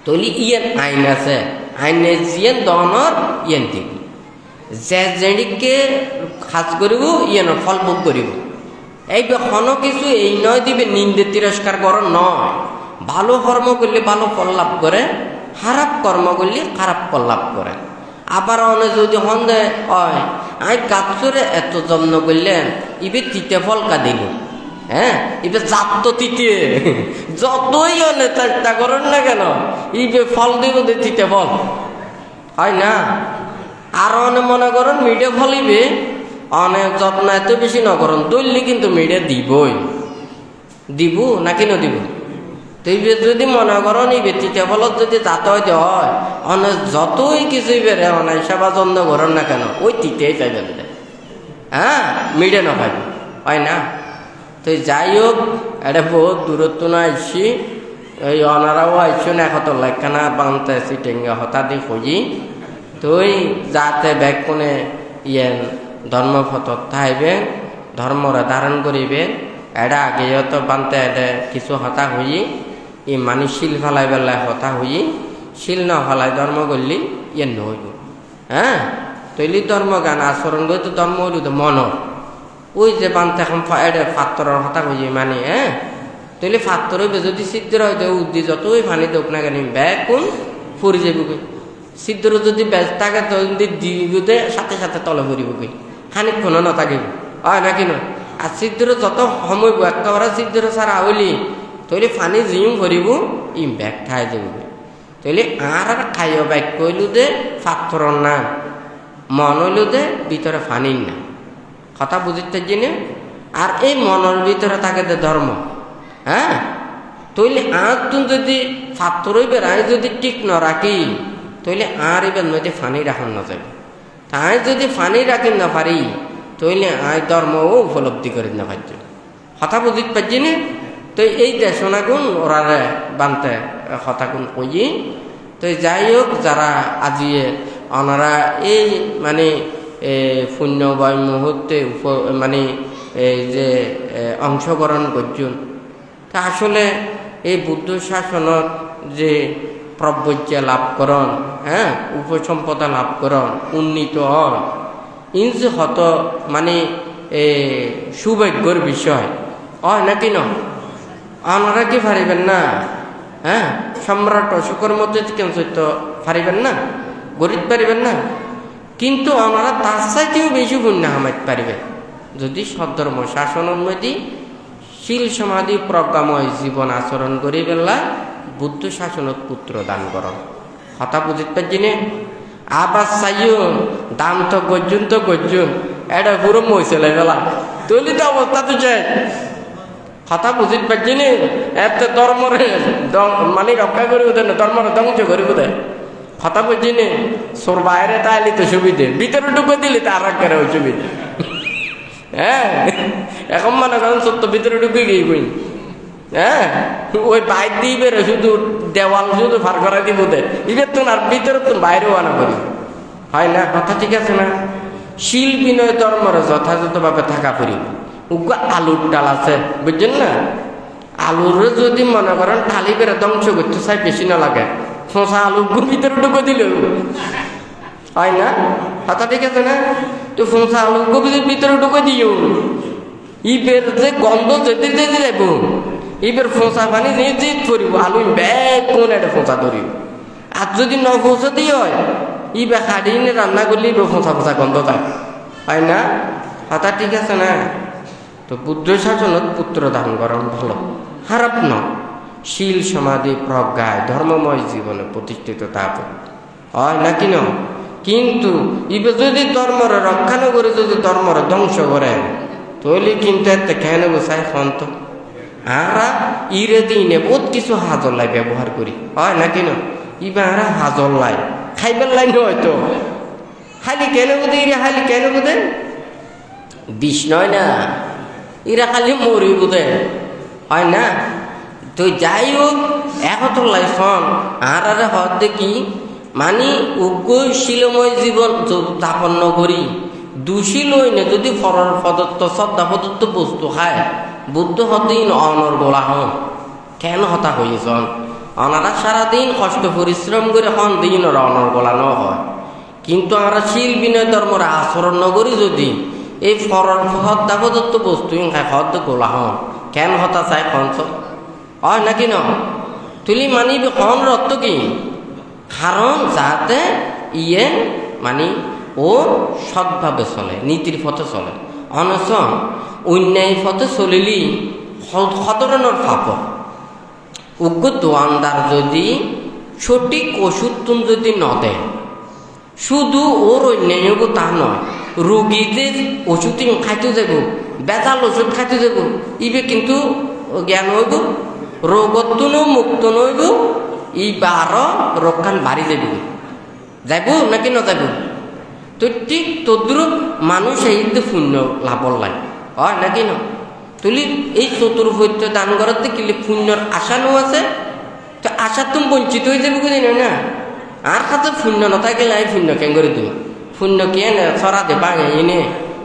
তৈলি ইয়েন আইন আছে, আইনে যিয়েন দনৰ ইয়েন দিব, যে যেদিকে খাস করিব ইয়েন ফল ভোগ করিব। এই কোনো কিছু এই নয় দিবে নিন্দে তিরস্কার কর নয়। ভালো কর্ম করলে ভালো ফল লাভ করে, খারাপ কর্ম করলে খারাপ ফল লাভ করে। আবার অনেক যদি সন্দেহ হয় আই গাছরে এত যত্ন করলেন ইবে তিতে ফল কা দিল, হ্যাঁ ইবে জাত তো তিতে, যতই অনেক চেষ্টা করেন না কেন ইবে ফল দিব তিতে ফল, হয় না? আর অনেক মনে করেন মিডিয়া ফল ইবে অনেক যত্ন এত বেশি ন করেন দৈলি কিন্তু মিডিয়া দিবই, দিব নাকি ন দিব? তুই যদি মনে করেন এই ব্যক্তিটা ফলত যদি যাতে হয় অনেক যতই কিছুই বেড়ে অনেক সেবা যত্ন করেন না কেন ওই তিতেই পাইবেন, হ্যাঁ মিডে না পাইবে, হয় না? তো যাই হোক, এটা বহুত দূরত্ব না আইসি, এই অনারাও আইসো না কত লেখানা বানতে সিটেঙ্গে হঠাৎই খুঁজি তুই যাতে ব্যাগ কোনে ইয়ে ধর্মপথ থাইবে, ধর্মরা ধারণ করিবে, এটা আগে তো বানতে এটা কিছু হতা হই ই মানে শিল ফেলাই বেলায় হতা হই, শিল না ফেলাই ধর্ম করলি ইয়ে নহইব, হ্যাঁ তৈলি ধর্ম গান আচরণ করে তো ধর্ম হইল তো মন ওই যে বানতে এখন এটা পাত্তরের হতা হই মানে, হ্যাঁ তৈলি পাত্তর হইবে যদি সিদ্ধর হইতে উদ্দি যতই পানি দেখ না কেন ব্যাগ কোন ফুরি যাব, সিদ্ধর যদি বেজ থাকে তো দিগুতে সাথে সাথে তলে ফুরিব কি খানিক্ষণ ন থাকিব, হয় নাকি নয়? আর সিদ্ধর যত সময় একেবারে সিদ্ধর সারা হইলি তৈলে পানি জিম ভরিব ইম ব্যাগ খাই যাব, তৈলে আর খাইও ব্যাগ কইলু দে পাত্তরর না, মন হইল দে ভিতরে পানির না। কথা বুঝতে জিনে? আর এই মনের ভিতরে থাকে দে ধর্ম, হ্যাঁ তৈলে আর তুম যদি পাত্তর হইবে আই যদি ঠিক ন রাখি তৈলে আর এবার নদী ফানি রাখান না যাবে, তাই যদি ফানি রাখি না পারি তৈলে আই ধর্মও উপলব্ধি করি না পারছ। কথা বুঝতে পারছি না? তো এই দেশনা গুণ ওরা বানতে কথা গুণ কই। তো যাই হোক, যারা আজিয়ে ওনারা এই মানে পুণ্যময় মুহূর্তে মানে এই যে অংশগ্রহণ করছেন, তা আসলে এই বুদ্ধ শাসনত যে প্রব্যজ্য লাভ করন, হ্যাঁ উপসম্পদা লাভ করন, উন্নীত হন, ইন যে হত মানে সৌভাগ্যর বিষয়, হয় নাকি ন? আপনারা কি পারিবেন না? হ্যাঁ সম্রাট অশোকের মধ্যে কেন সত্য পারিবেন না, গরিব পারিবেন না, কিন্তু আপনারা তার চাইতেও বেশি পুণ্য হামাইতে পারিবেন যদি সদ্ধর্ম শাসনের মধ্যে শীল সমাধি প্রজ্ঞাময় জীবন আচরণ করি বেলা বুদ্ধ শাসনত পুত্র দান করন। কথা বুঝতে পারছি না? আবার চাইও দাম তো গর্জুন এটা পুরো মহিলা বেলা তৈলি তো অবস্থা তো চাই। কথা বুঝতে পারছি না? এত ধর্মরে মানে রক্ষা করিব দেয় না, ধর্মরে ধ্বংস করিব দেয়। কথা বুঝছি না? সোর বাইরে তাইলে তো সুবিধে, ভিতরে ঢুকে দিলে তো আর করে ওই সুবিধে। হ্যাঁ এখন মনে করেন সত্য ভিতরে ঢুকে গিয়ে বই, হ্যাঁ ওই বাইর দিয়ে বেরো শুধু দেওয়াল শুধু ফার করা দিব দে, এবার তো আর ভিতরে তো বাইরেও আনা করি, হয় না? কথা ঠিক আছে না? শিল বিনয় ধর্মরে যথাযথভাবে থাকা করি। উগা আলুর ডাল আছে বুঝছেন না? আলুর যদি মনে করেন থালি বেড়ে ধ্বংস করতে চাই বেশি না লাগে, শোষা আলুর ভিতরে ঢুকে দিল, হয় না? কথা ঠিক আছে না? তো শোষা আলুর ভিতরে ঢুকে দিও, ইবের যে গন্ধ যেতে যেতে যাব, ইবের ফোঁসা পানি নিজে ধরিব, আলু ব্যাগ কোন একটা ফোঁসা ধরিব। আর যদি ন ফোঁসা দিয়ে হয় ইবে খাড়িনে রান্না করলে ইবে ফোঁসা ফোঁসা গন্ধ থাকে, হয় না? কথা ঠিক আছে না? তো বুদ্ধ শাসনত পুত্র দান করা ভালো, খারাপ ন। শীল সমাধি প্রজ্ঞায় ধর্মময় জীবনে প্রতিষ্ঠিত থাকবে, হয় নাকি ন? কিন্তু ইবে যদি ধর্মর রক্ষা না করে যদি ধর্মর ধ্বংস করে, তাহলে কিন্তু এতে কেন গোসায় ফন্ত আরা ইরে দিনে বহুত কিছু হাজল্লাই ব্যবহার করি, হয় নাকি ন? ইবে আরা হাজল্লাই খাইবার লাই নয়তো খালি কেন বুধে ইরে, খালি কেন বুধে বিষ নয় না, ইরা খালি মরি বুধে, হয় না? তো যাই হোক একতলাই শোন আর হদ দেখি মানে উগ্র শিলময় জীবন যাপন করি দূষিল হইনে যদি ফরর প্রদত্ত শ্রদ্ধা প্রদত্ত বস্তু খায়, বুদ্ধ হদিন অনর গোলা হন কেন হতা হয়েছন? ওনারা সারাদিন কষ্ট পরিশ্রম করে হন দিন ওরা অনর গোলা ন হয়। কিন্তু আমরা শিল বিনয় ধর্মর আচরণ নগরী যদি এই ফরর শ্রদ্ধা প্রদত্ত বস্তু খায় হদ গোলা হন কেন হতা চায় কঞ্চ, হয় নাকি ন? তুলি মানিবি কন রত্ত কি কারণ যাতে ইয়ে মানে ও সৎভাবে চলে, নীতির পথে চলে। অনস অন্যায় পথে চলিলি সদরণের পাপ। উগ্র দোয়ানদার যদি সঠিক ওষুধ যদি ন দেয়, শুধু ওর অন্যায় তা নয়, রোগীদের ওষুধ খাইতে যাব, বেতাল ওষুধ খাইতে যাব, ইবে কিন্তু জ্ঞান হইব, রোগত্ব মুক্ত নইব, ই বারো রক্ষান বাড়ি যাব, যাইব নাকি ন যাব? তো ঠিক তদ্রুপ মানুষ এই পুণ্য লাভর লাগে, হয় নাকি ন? তুলি এই চতুর্ভৈত্য দান করাতে কিলে পুণ্যর আশানো আছে, তো আশা তুমি বঞ্চিত হয়ে যাবে বুঝি না। আর কাছে পুণ্য নথাকে নাই পুণ্য কেন করে তুমি পুণ্য কে না ছড়া দেবা এনে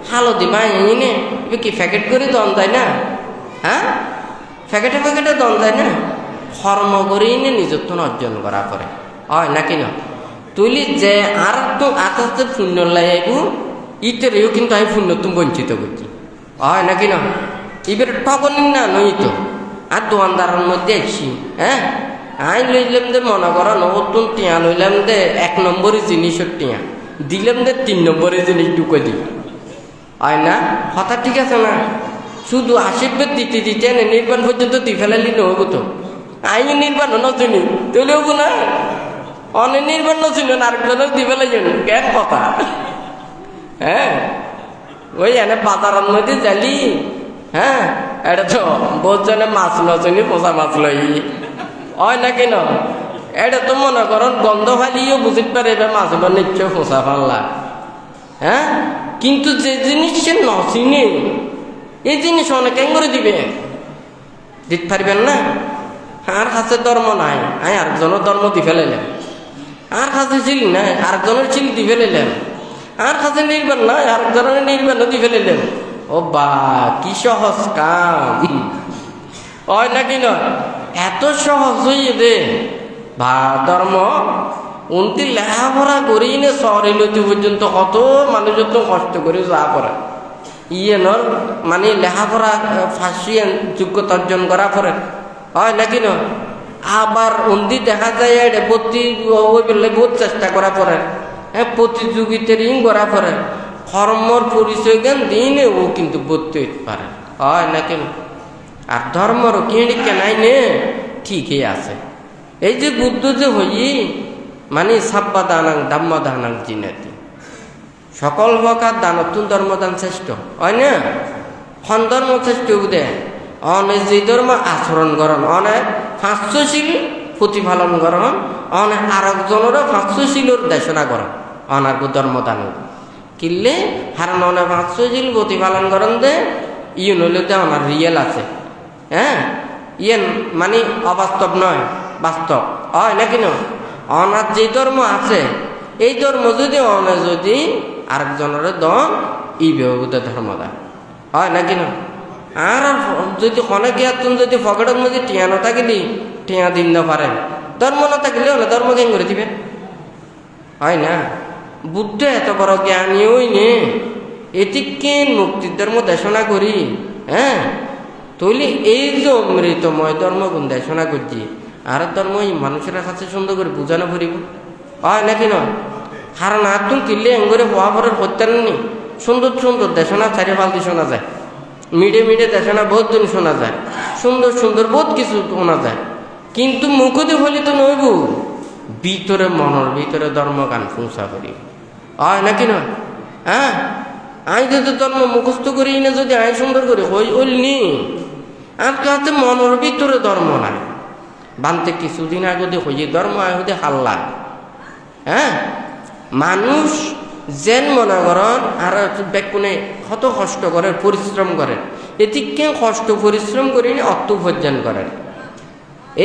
হালো দেবা এনে এবার কি প্যাকেট করে দন যায় না? হ্যাঁ, প্যাকেটে প্যাকেটে দন যায় না? কর্ম করেই নে নিজত্ব অর্জন করা করে, হয় নাকি না? তুলি যে আর তো আস্তে আস্তে পুণ্য লাইব ইটেরেও কিন্তু আমি পুণ্য তুমি বঞ্চিত করছি, হয় নাকি না? এবার ঠকনি না নই তো আর দোয়ানদারের মধ্যে আছি, হ্যাঁ আই লইলাম দে মনে করো নতুন টিয়া লইলাম দে 1 নম্বরের জিনিসের টিয়া দিলাম দে 3 নম্বরের জিনিস ঢুকে দিই, হয় না? কথা ঠিক আছে না? শুধু আশীর্বাদ দিতে দিতে নির্বাণ পর্যন্ত দি ফেলালি নহব তো। আইনি নির্বাণ নচিনি তুলে হবো না, অনেক নির্বাণ নচিন আরেকজনের দি ফেলাই জানি কেন কথা। হ্যাঁ ওই এনে বাজারের মধ্যে যালি, হ্যাঁ এটা তো বোঝনে মাছ নচিনি পোষা মাছ লই, হয় নাকি ন? এটা তো মনে করেন গন্ধ ফালিও বুঝতে পারে এবার মাছগুলো নিশ্চয় পোষা ফাল্লা, হ্যাঁ। কিন্তু যে জিনিস সে নচিনে এই জিনিস অনেকে করে দিবে, দিতে পারবেন না। আর কাছে ধর্ম নাই, আমি আরেকজনের ধর্ম দি ফেলাইলাম, আর কাছে ছিল নাই আরেকজনের ছিল দি ফেলাইলাম, আর কাছে নির্বাণ নাই আরেকজনের নির্বাণ দি ফেলাইলাম। ও বা কি সহজ কাম, হয় নাকি না? এত সহজ হইয়ে দে বা ধর্ম উনতি লেখাপড়া করি না শহরে লইতে পর্যন্ত কত মানুষ যত কষ্ট করে যা পড়ে ইয়েনর মানে লেখাপড়া ফাঁসিয়ান যোগ্যতা অর্জন করা পরে, হয় নাকি না? আবার উন্দি দেখা যায় এটা ভর্তি ওই বেলায় বহুত চেষ্টা করা পরে, হ্যাঁ প্রতিযোগিতার করা পরে কর্মর পরিচয় জ্ঞান দিনে ও কিন্তু ভর্তি হইতে পারে, হয় নাকি না? আর ধর্মরও কিনিকে নাই নে ঠিকই আছে। এই যে বুদ্ধ যে হই মানে সাব্বা দানাং দাম্মা দানাং জিনাতি, সকল প্রকার দানতুন ধর্মদান শ্রেষ্ঠ, হয় না? খন ধর্ম শ্রেষ্ঠ বুধে অনেক যে ধর্ম আচরণ করন, অনেক 500 প্রতিপালন করন, অনেক আরেকজনেরও 500 দেশনা করেন, অনার ধর্ম দান কিনলে হারান অনেক 500 প্রতিপালন করেন দে ইয়ে নইলে দে অনার রিয়েল আছে, হ্যাঁ ইয়েন মানে অবাস্তব নয় বাস্তব, হয় নাকি না? অনার যে ধর্ম আছে এই ধর্ম যদি অনে যদি আরেকজনের দন ই ব্যবহৃত ধর্ম দেয়, হয় নাকি না? আর যদি অনেক তুমি যদি পকেটের মধ্যে টিয়া না থাকিলি টিয়া দিন না পারেন, ধর্ম না থাকলে হলে ধর্ম কেন করে দিবে, হয় না? বুদ্ধ এত বড় জ্ঞানী ওই নে এটি কেন মুক্তির ধর্ম দেশনা করি, হ্যাঁ তৈলি এই যে অমৃতময় ধর্ম কোন দেশনা করছি আর ধর্ম এই মানুষের কাছে সুন্দর করে বোঝানো পড়িব, হয় নাকি না? কারণ আর তুমি কিনলে এঙ্গরে হওয়া পরের প্রত্যানি সুন্দর সুন্দর দেশনা চারি ফালতি শোনা যায়, মিডে মিডে দেখে না বহুত দিন শোনা যায়, সুন্দর সুন্দর বহুত কিছু শোনা যায়, কিন্তু মুখতে বলি তো নইব, ভিতরে মনের ভিতরে ধর্মগান পৌঁছা করি হয় নাকি নয়? হ্যাঁ, আই যদি ধর্ম মুখস্থ করি না, যদি আই সুন্দর করে হইনি আর কাছে মনের ভিতরে ধর্ম নাই বানতে কিছুদিন আগে হয়ে ধর্ম আয় হতে হাল্লা। হ্যাঁ, মানুষ যেন মনে করেন আর বেকুনে কত কষ্ট করে পরিশ্রম করেন, এদিকে কষ্ট পরিশ্রম করি অর্থ উপার্জন করেন,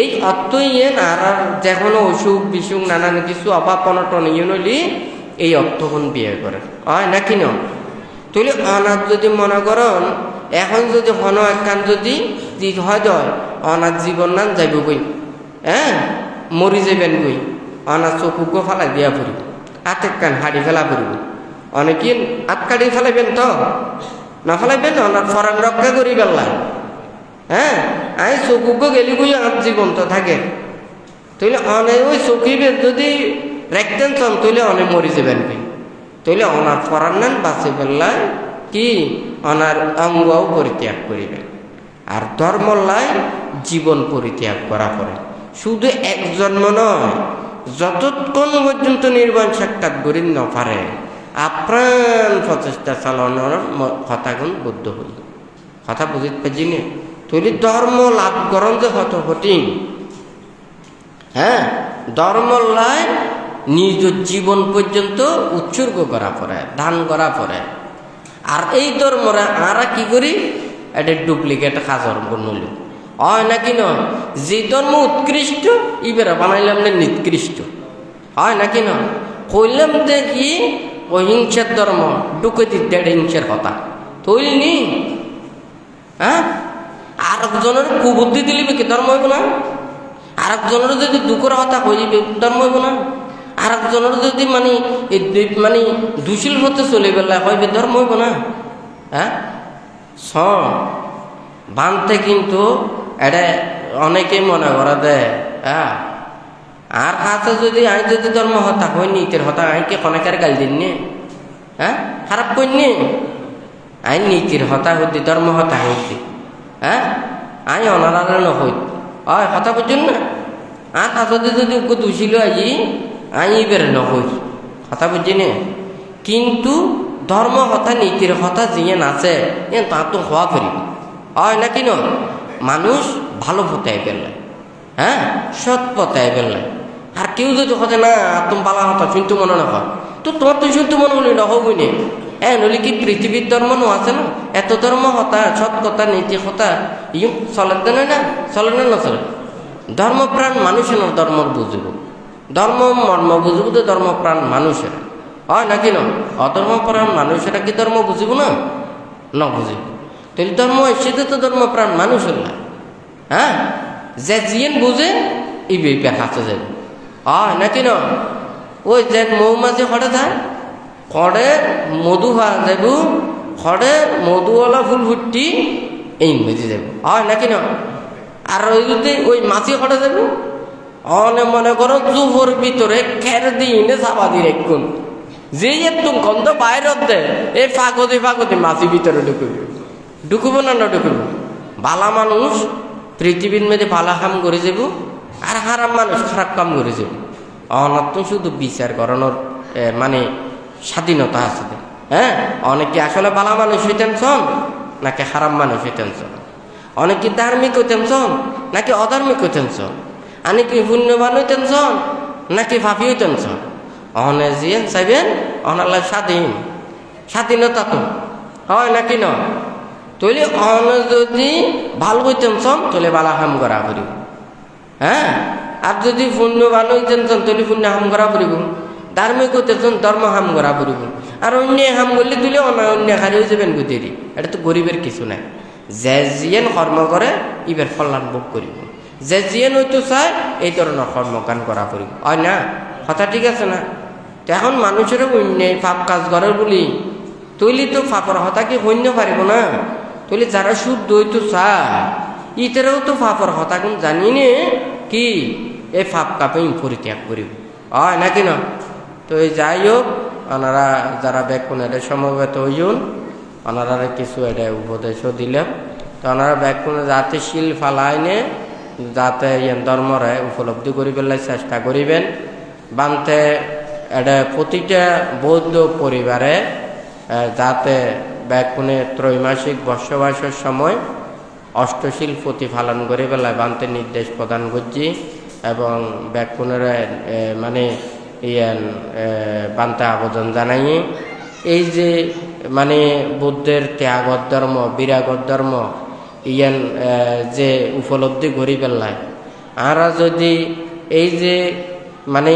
এই অর্থ ইয়ে আর যখন অসুখ বিসুখ নানান কিছু অভাব অনটন ইয়ে নইলি এই অর্থখন বিয়ে করেন হয় নাকি ন? তাহলে অনাথ যদি মনে করেন এখন যদি হন একখান যদি হয় অনাথ জীবন নাম যাইব বই, হ্যাঁ মরি যাবেন বই, অনাথ চকুকে ফালাই দিয়া পড়িব, হাতে কান হাড়ি ফেলা পড়িব, অনেকে হাত কাটি ফেলাইবেন তো না ফেলাইবেন, অনাথ ফরান রক্ষা করি বেলা। হ্যাঁ, আই চকুকে গেলি বই আর জীবন তো থাকে, তাইলে অনেক ওই চকিবেন যদি রাখতেন চন তাইলে অনেক মরি যাবেন বই, তাইলে অনার ফরান নেন বাঁচে বেলায় কি অনার অঙ্গও পরিত্যাগ করিবেন। আর ধর্মল্লায় জীবন পরিত্যাগ করা পড়ে, শুধু এক জন্ম নয়, যতক্ষণ পর্যন্ত নির্বাণ সাক্ষাৎ করি ন পারে আপ্রাণ প্রচেষ্টা চালানোর কথাগুন বুদ্ধ হই, কথা বুঝতে পারছি না? তৈরি ধর্ম লাভ করন যে হত কঠিন। হ্যাঁ, ধর্মল্লায় নিজ জীবন পর্যন্ত উৎসর্গ করা পড়ে, দান করা পড়ে। আর এই ধর্মরা আরা কি করি এটা ডুপ্লিকেট খাজর বনল হয় নাকি নয়? যে ধর্ম উৎকৃষ্ট ইবেরা বানাইলাম না নিকৃষ্ট হয় নাকি নয়? কইলাম যে কি অহিংসার ধর্ম ডুকতি 1.5 ইঞ্চের কথা তৈলনি। হ্যাঁ, আর একজনের কুবুদ্ধি দিলি কি ধর্ম হইব না? আর একজনের যদি দুঃখের কথা কইলিবে ধর্ম হইব না? আর একজনের যদি মানে দুশীল হতে চলে বেলা হইবে ধর্ম হইব না? হ্যাঁ, বানতে কিন্তু এটা অনেকেই মনে করা দেয়। হ্যাঁ, আর কাছে যদি আই যদি ধর্ম হতা হই নীতির হতা আইকে অনেকের গাল দিন নি, হ্যাঁ খারাপ করিনি, আই নীতির হতা হইতে ধর্ম হতা হইতে। হ্যাঁ, আই অনারালে নহইত হয় কথা বুঝুন না। আর কাছে যদি দুশীল আজি আই বেড়ে নহই কথা বুঝছি নে, কিন্তু ধর্ম হতা নীতির হতা যিয়ে নাচে তা তো হওয়া করি হয় নাকি ন? মানুষ ভালো পথায় পেলে, হ্যাঁ সৎ পথায় পেলে। আর কেউ যদি হতে না তুমি বালা হতা শুনতে মনে না হয় তো তোমার তো শুনতে মনে হলি নহবই নে। হ্যাঁ, নইলে কি পৃথিবীর ধর্ম নো আছে না? এত ধর্ম হতা সৎ কথা নীতি হতা ইউ চলে দেয় না, চলে না না চলে? ধর্মপ্রাণ মানুষের ধর্ম বুঝব, ধর্ম মর্ম বুঝব তো ধর্মপ্রাণ মানুষের হয় নাকি ন? অধর্মপ্রাণ মানুষেরা কি ধর্ম বুঝিব না? না বুঝিব। তাহলে ধর্ম এসেছে তো ধর্মপ্রাণ মানুষের না। হ্যাঁ, যে জিয়েন বুঝে এই বেকার হাতে যাবে হয় নাকি ন? ওই যে মৌমাছি হরে যায় হরে মধু হওয়া যাব, হরে মধুওয়ালা ফুল ফুটি এই মেজে যাব হয় নাকি ন? আর ওই যদি ওই মাছি হরে যাব অনে মনে করো জুহর ভিতরে খের দিয়ে চাপা দিয়ে রাখুন, যে একটু গন্ধ বাইরত দেয় এই ফাগতি ফাগতি মাছি ভিতরে ঢুকব না না ঢুকব? ভালা মানুষ পৃথিবীর মধ্যে ভালা কাম করে যাব, আর খারাপ মানুষ খারাপ কাম করে যাব। অনাত্ম শুধু বিচার করানোর মানে স্বাধীনতা আছে। হ্যাঁ, অনেকে আসলে ভালা মানুষ হইতেন চন নাকি খারাপ মানুষ হইতেন চন, অনেকে ধার্মিক হইতেন চন নাকি অধার্মিক হইতেন চন, অনেকে পুণ্যবান হইতেন চন নাকি ভাবি হইতেন চন। অনে জিয়েন চাইবেন অনালা স্বাধীনতা তো হয় নাকি ন? তৈলে অন যদি ভাল হইতেন চন তাহলে বালা হাম করা করিব। হ্যাঁ, আর যদি পুণ্যবান হইতেন চন তাহলে পুণ্য হাম করা পড়িব, ধার্মিক হইতেন চন ধর্ম হাম করা পড়িব। আর অন্য হাম করলে তুলে অন্য খারি হয়ে যাবেন গুতেরি, এটা তো গরিবের কিছু নাই। যে জিয়েন কর্ম করে ইবের কল্যাণ ভোগ করিব, যে জিয়েন হইতে চায় এই ধরনের কর্মকাণ্ড করা করিব হয় না? কথা ঠিক আছে না? এখন মানুষের অন্য পাপ কাজ করে বলি তৈলি তো পাপর হতা কি হইতে পারিব না? তৈলি যারা শুদ্ধ হইতে চায় ইতারাও তো পাপর হতা কোন জানি নে কি এই পাপ কাপে পরিত্যাগ করিব হয় নাকি না? তো এই যাই হোক, ওনারা যারা ব্যাকুণের সমবেত হইন ওনারা কিছু এটা উপদেশও দিলাম। তো ওনারা ব্যাকুণে যাতে শিল ফালাইনে যাতে ধর্মরে উপলব্ধি করি পেলাই চেষ্টা করিবেন। বানতে এটা প্রতিটা বৌদ্ধ পরিবারে যাতে ব্যাকুণে ত্রৈমাসিক বসবাসের সময় অষ্টশীল প্রতিপালন করে পেলায় বানতে নির্দেশ প্রদান করছি। এবং ব্যাকুণের মানে বানতে আবেদন জানাই এই যে মানে বুদ্ধের ত্যাগর ধর্ম বিরাগর ধর্ম যে উপলব্ধি করি পেলায় আরা যদি এই যে মানে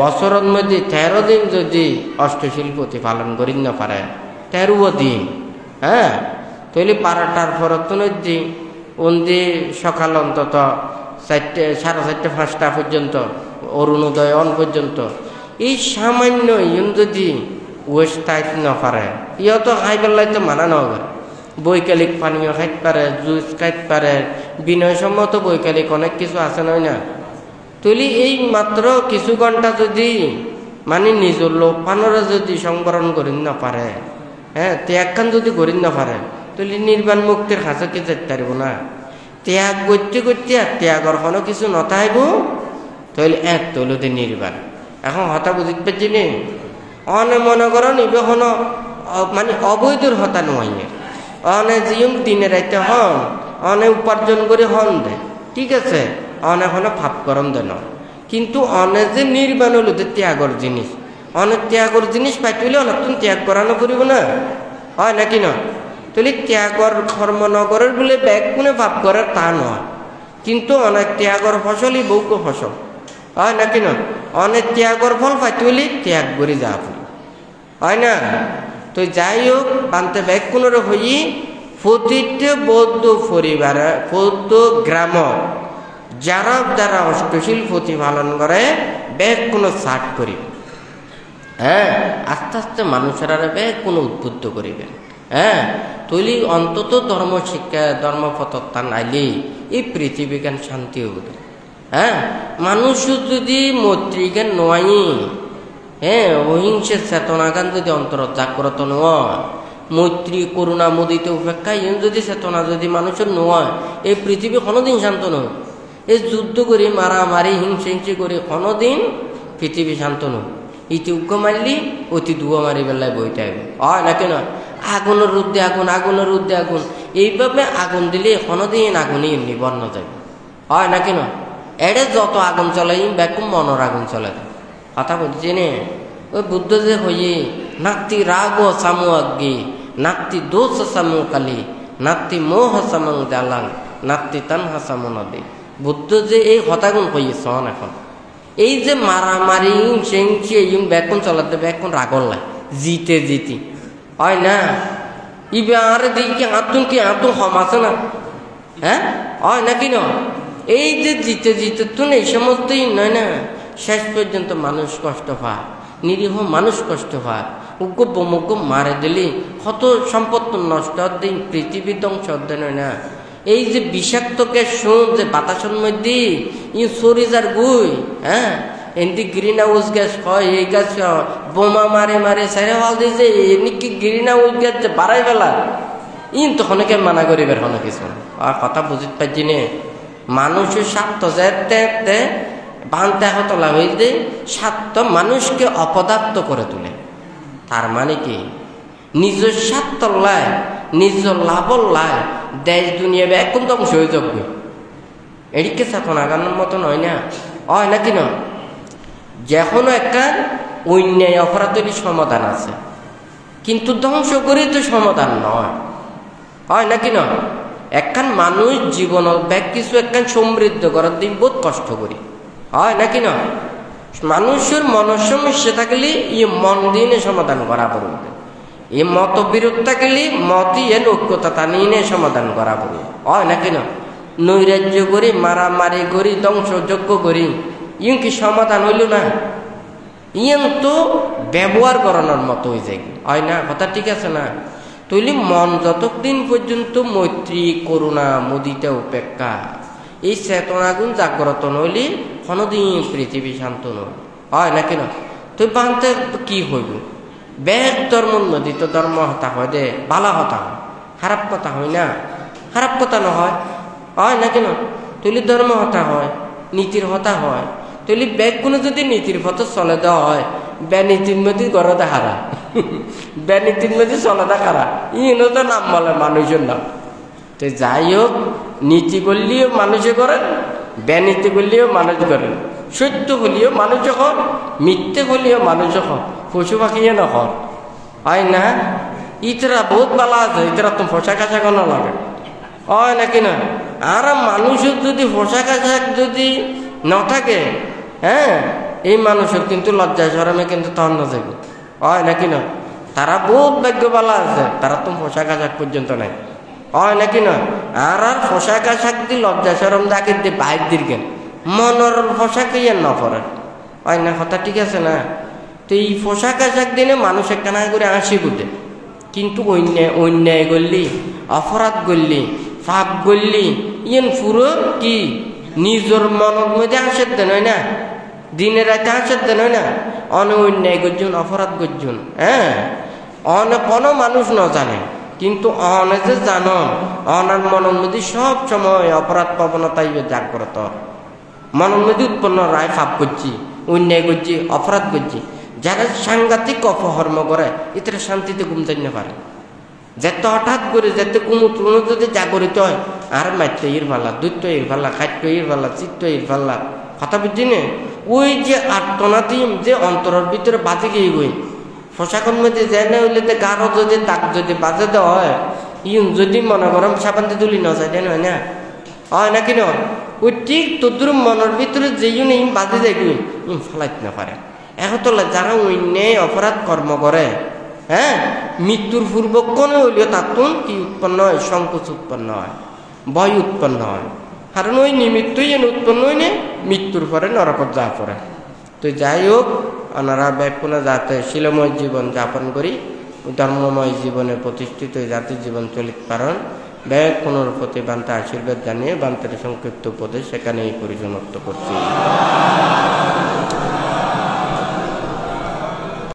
বছরের মধ্যে 13 দিন যদি অষ্টশীল প্রতিপালন করি না পারে 13 দিন, হ্যাঁ, তাহলে পারাটার ফরতনজি উন্দি সকাল অন্তত 4টে 4:30 5টা পর্যন্ত অরুণোদয় পর্যন্ত এই সামান্য যদি ওয়েস্টাইট না পারে ইয়ত খাই পেলাই তো মানা নগর। বৈকালিক পানীয় খাইতে পারে, জুস খাইতে পারে, বিনয়সম্মত বৈকালিক অনেক কিছু আছে নয় না। তুলি এই মাত্র কিছু ঘন্টা যদি মানে নিজের লোক পানরা যদি সংবরণ করি না পারে, হ্যাঁ, ত্যাগখান যদি করি না পারে তুলি নির্বাণ মুক্তির কাছে কি যেতে পারব না। ত্যাগ করতে করতে আর ত্যাগর কোনো কিছু নথাইব তাহলে তৈলতে নির্বাণ। এখন হতা বুঝতে পারছি নি অনে মনে করো নিবে কোনো মানে অবৈধর হতা নয়। অনে জিয়ম দিনে রাইতে হন অনে উপার্জন করে হন দে, ঠিক আছে, অনেক হলো ভাব করন দেন। কিন্তু অনে যে নির্বাণ হলো ত্যাগর জিনিস, অনেক ত্যাগর জিনিস পাইলে অনেক ত্যাগ করানো করিব না, হয় নাকি না? তাহলে ত্যাগর কর্ম নগরের বলে ব্যাগ কোনে ভাব করার তা নয়, কিন্তু অনেক ত্যাগর ফসলই বউকে ফসল, হয় নাকি না? অনেক ত্যাগর ফল পাইলে ত্যাগ করে যা হয় না। তো যাই হোক বানতে ব্যাগ কোনের হই প্রতিটা বৌদ্ধ পরিবারে বৌদ্ধ গ্রাম যারা যারা অষ্টশীল প্রতিপালন করে ব্যাগ কোনো ছাট করিবে, হ্যাঁ, আস্তে আস্তে মানুষেরা ব্যাগ কোনো উদ্বুদ্ধ করিবেন, হ্যাঁ, তৈলি অন্তত ধর্ম শিক্ষা ধর্মপথত্যান আইলে এই পৃথিবীজ্ঞান শান্তি হবে। হ্যাঁ, মানুষ যদি মৈত্রীজ্ঞান নয়, হ্যাঁ, অহিংসের চেতনাগান যদি অন্তর জাগ্রত নয়, মৈত্রী করুণা মুদিত উপেক্ষা যদি চেতনা যদি মানুষের নয়, এই পৃথিবী কোনোদিন শান্ত নয়। এই যুদ্ধ করি মারামারি হিংসা হিংসি করে কোনোদিন পৃথিবী শান্ত নয়। ইতি উগ্র মারলি অতি দুয়া মারি বেলায় বইতে হবে, হয় নাকি না? আগুনের রুদ্ধে আগুন, আগুনের রুদ্ধে আগুন, এইভাবে আগুন দিলে কোনোদিন আগুনই নিবন্ন যাবে, হয় নাকি না? এড়ে যত আগুন চলাই ব্যাকুম মনের আগুন চলে কথা বলছি নে। ওই বুদ্ধ যে হইয়ে নাক্তি রাগ সামু আগ্গি, নাক্তি দোষ সামু কালি, নাক্তি মোহ সামং জালাং, নাক্তি তানহা সামু নদী। বুদ্ধ যে এই হতাগুন হইয়েছন এখন এই যে মারামারি হিংসি ব্যাকুন চলাতে ব্যাকুন রাগল লাই জিতে জিতি, হয় না? ইবে আরে দিকে আতুন কি আতুন হম আছে না, হ্যাঁ, হয় নাকি না? এই যে জিতে জিতে তুন এই সমস্তই নয় না, শেষ পর্যন্ত মানুষ কষ্ট পায়, নিরীহ মানুষ কষ্ট পায়। উগ্র বমুগ্র মারে দিলি কত সম্পদ নষ্ট দিন, পৃথিবী ধ্বংস নয় না। এই যে বিষাক্তকে শুন যে বাতাসের মধ্যে সরিজার গুই, হ্যাঁ, এমনি গ্রিন হাউস গ্যাস হয়, এই গ্যাস বোমা মারে মারে সাইরে ভাল দিয়েছে এমনি গ্রিন হাউস গ্যাস যে বাড়াই বেলা তখন কে মানা করিবার হন কিছু আর কথা বুঝতে পারছি নে। মানুষের স্বার্থ যেতে বানতে হতলা হয়ে যে স্বার্থ মানুষকে অপদার্থ করে তোলে। তার মানে কি নিজের স্বার্থ লাই নিজের লাভ লাই দেশ দুনিয়া একদম ধ্বংস হয়ে যাবে। এদিকে চেতন আগানোর মতো নয় না, হয় নাকি না? যেকোনো একটা অন্যায় অপরাধের সমাধান আছে, কিন্তু ধ্বংস করে তো সমাধান নয়, হয় নাকি না? একখান মানুষ জীবন ব্যাগ কিছু একখান সমৃদ্ধ করার দিন বহুত কষ্ট করি, হয় নাকি না? মানুষের মনের সমস্যা থাকলে ই মন দিনে সমাধান করা পড়বে, এই মতবিরোধ থাকলে মতই এন ঐক্যতা তা নিয়ে সমাধান করা পড়বে, হয় নাকি না? নৈরাজ্য করি মারামারি করি ধ্বংসযজ্ঞ করি ইন কি সমাধান হইল না? ইয়েন তো ব্যবহার করানোর মতো হয়ে যায়, হয় না? কথা ঠিক আছে না? তৈলি মন যতদিন পর্যন্ত মৈত্রী করুণা মুদিতা উপেক্ষা এই চেতনাগুণ জাগ্রত নইলে কোনোদিন পৃথিবী শান্ত নয়, হয় নাকি না? তুই বানতে কি হইব? ব্যাগ ধর্ম নদীত ধর্ম হতা হয় দে বালা হতা হয়, খারাপ কথা হয় না, খারাপ কথা নহয় হয় না কেন? তুলি ধর্ম হতা হয়, নীতির হতা হয়। তুলি ব্যাগগুলো যদি নীতির পথে চলে দেওয়া হয়, বেনীতির মধ্যে গড়ে হারা, বেনীতির মধ্যে চলে দেখারা ইনো তো নাম বলে মানুষের নাম। তো যাই হোক, নীতি করলেও মানুষে করেন, বেনীতি করলেও মানুষ করেন, সত্য হলেও মানুষ হন, মিথ্যে হলেও মানুষ হন, পশু পাখিয়ে নহন হয় না? ইতরা বহুত বালা আছে, ইতরা তো পোশাক আশাক লাগে হয় নাকি না? আর মানুষের যদি পোশাক আশাক যদি ন থাকে, হ্যাঁ, এই মানুষের কিন্তু লজ্জা শরমে কিন্তু তখন না যাবে হয় নাকি না? তারা বহুত ভাগ্যবালা আছে, তারা তো পোশাক আশাক পর্যন্ত নাই হয় নাকি না? আর পোশাক আশাক দিয়ে লজ্জা শরম ডাকে দিয়ে বাইক দিন মনের পোশাক ইয়ে না পড়ে হয় না? কথা ঠিক আছে না? তো এই পোশাক আশাক দিনে মানুষ একখানা করে হাসি বুঝে, কিন্তু অন্যায় করলি, অপরাধ করলি, পাপ করলি, ইয়েন পুরো কি নিজের মনের মধ্যে হাসের দেন হয় না, দিনে রাতে হাসের দেন হয় না। অন্যায় করছুন, অপরাধ করছুন, হ্যাঁ, কোনো মানুষ ন জানে, কিন্তু অনে যে জানো, অনার মনের মধ্যে সব সময় অপরাধ প্রবণতাই জাগ্রত, মনের মধ্যে উৎপন্ন রায় পাপ করছি, অন্যায় করছি, অপরাধ করছি। যারা সাংঘাতিক অপকর্ম করে এতে শান্তিতে ঘুম যাইতে পারে, যেতে হঠাৎ করে যেতে কুমুত্রুণ যদি জাগরিত হয়, আর মাইতে ইর ভাল্লা, দুধ ইর ভাল্লা, খাদ্য ইর ভাল্লা, চিত্ত ইর ভাল্লা, কথা বুঝছি না? ওই যে আটটনাটি যে অন্তরের ভিতরে বাজে গিয়ে গই পোশাকের মধ্যে যায় না, হইলে গাঢ় যদি দাগ যদি বাজে দেওয়া হয়, ইন যদি মনে করেন সাবানতে তুলি না যায় দেন হয় না, হয় নাকি না? ওই ঠিক তোদের মনের ভিতরে যেই নেই বাজে যায় গই ইম ফেলাইতে না পারে। এখন তো যারা অন্যায় অপরাধ কর্ম করে, হ্যাঁ, মৃত্যুর পূর্ব কোনো হইলেও তার কি উৎপন্ন হয়? সংকোচ উৎপন্ন হয়, ভয় উৎপন্ন হয়। কারণ ওই নিমিত্তই এনে উৎপন্ন হয়নি, মৃত্যুর পরে নরকত যা পড়ে। তো যাই হোক, ওনারা ব্যাপনা যাতে শিলময় জীবন যাপন করি, ধর্মময় জীবনে প্রতিষ্ঠিত জাতির জীবন চলিত পারেন, ব্যাগ পুনর প্রতি বান্তা আশীর্বাদ জানিয়ে বান্তের সংক্ষিপ্ত উপদেশ সেখানেই পরিসমাপ্ত করছি।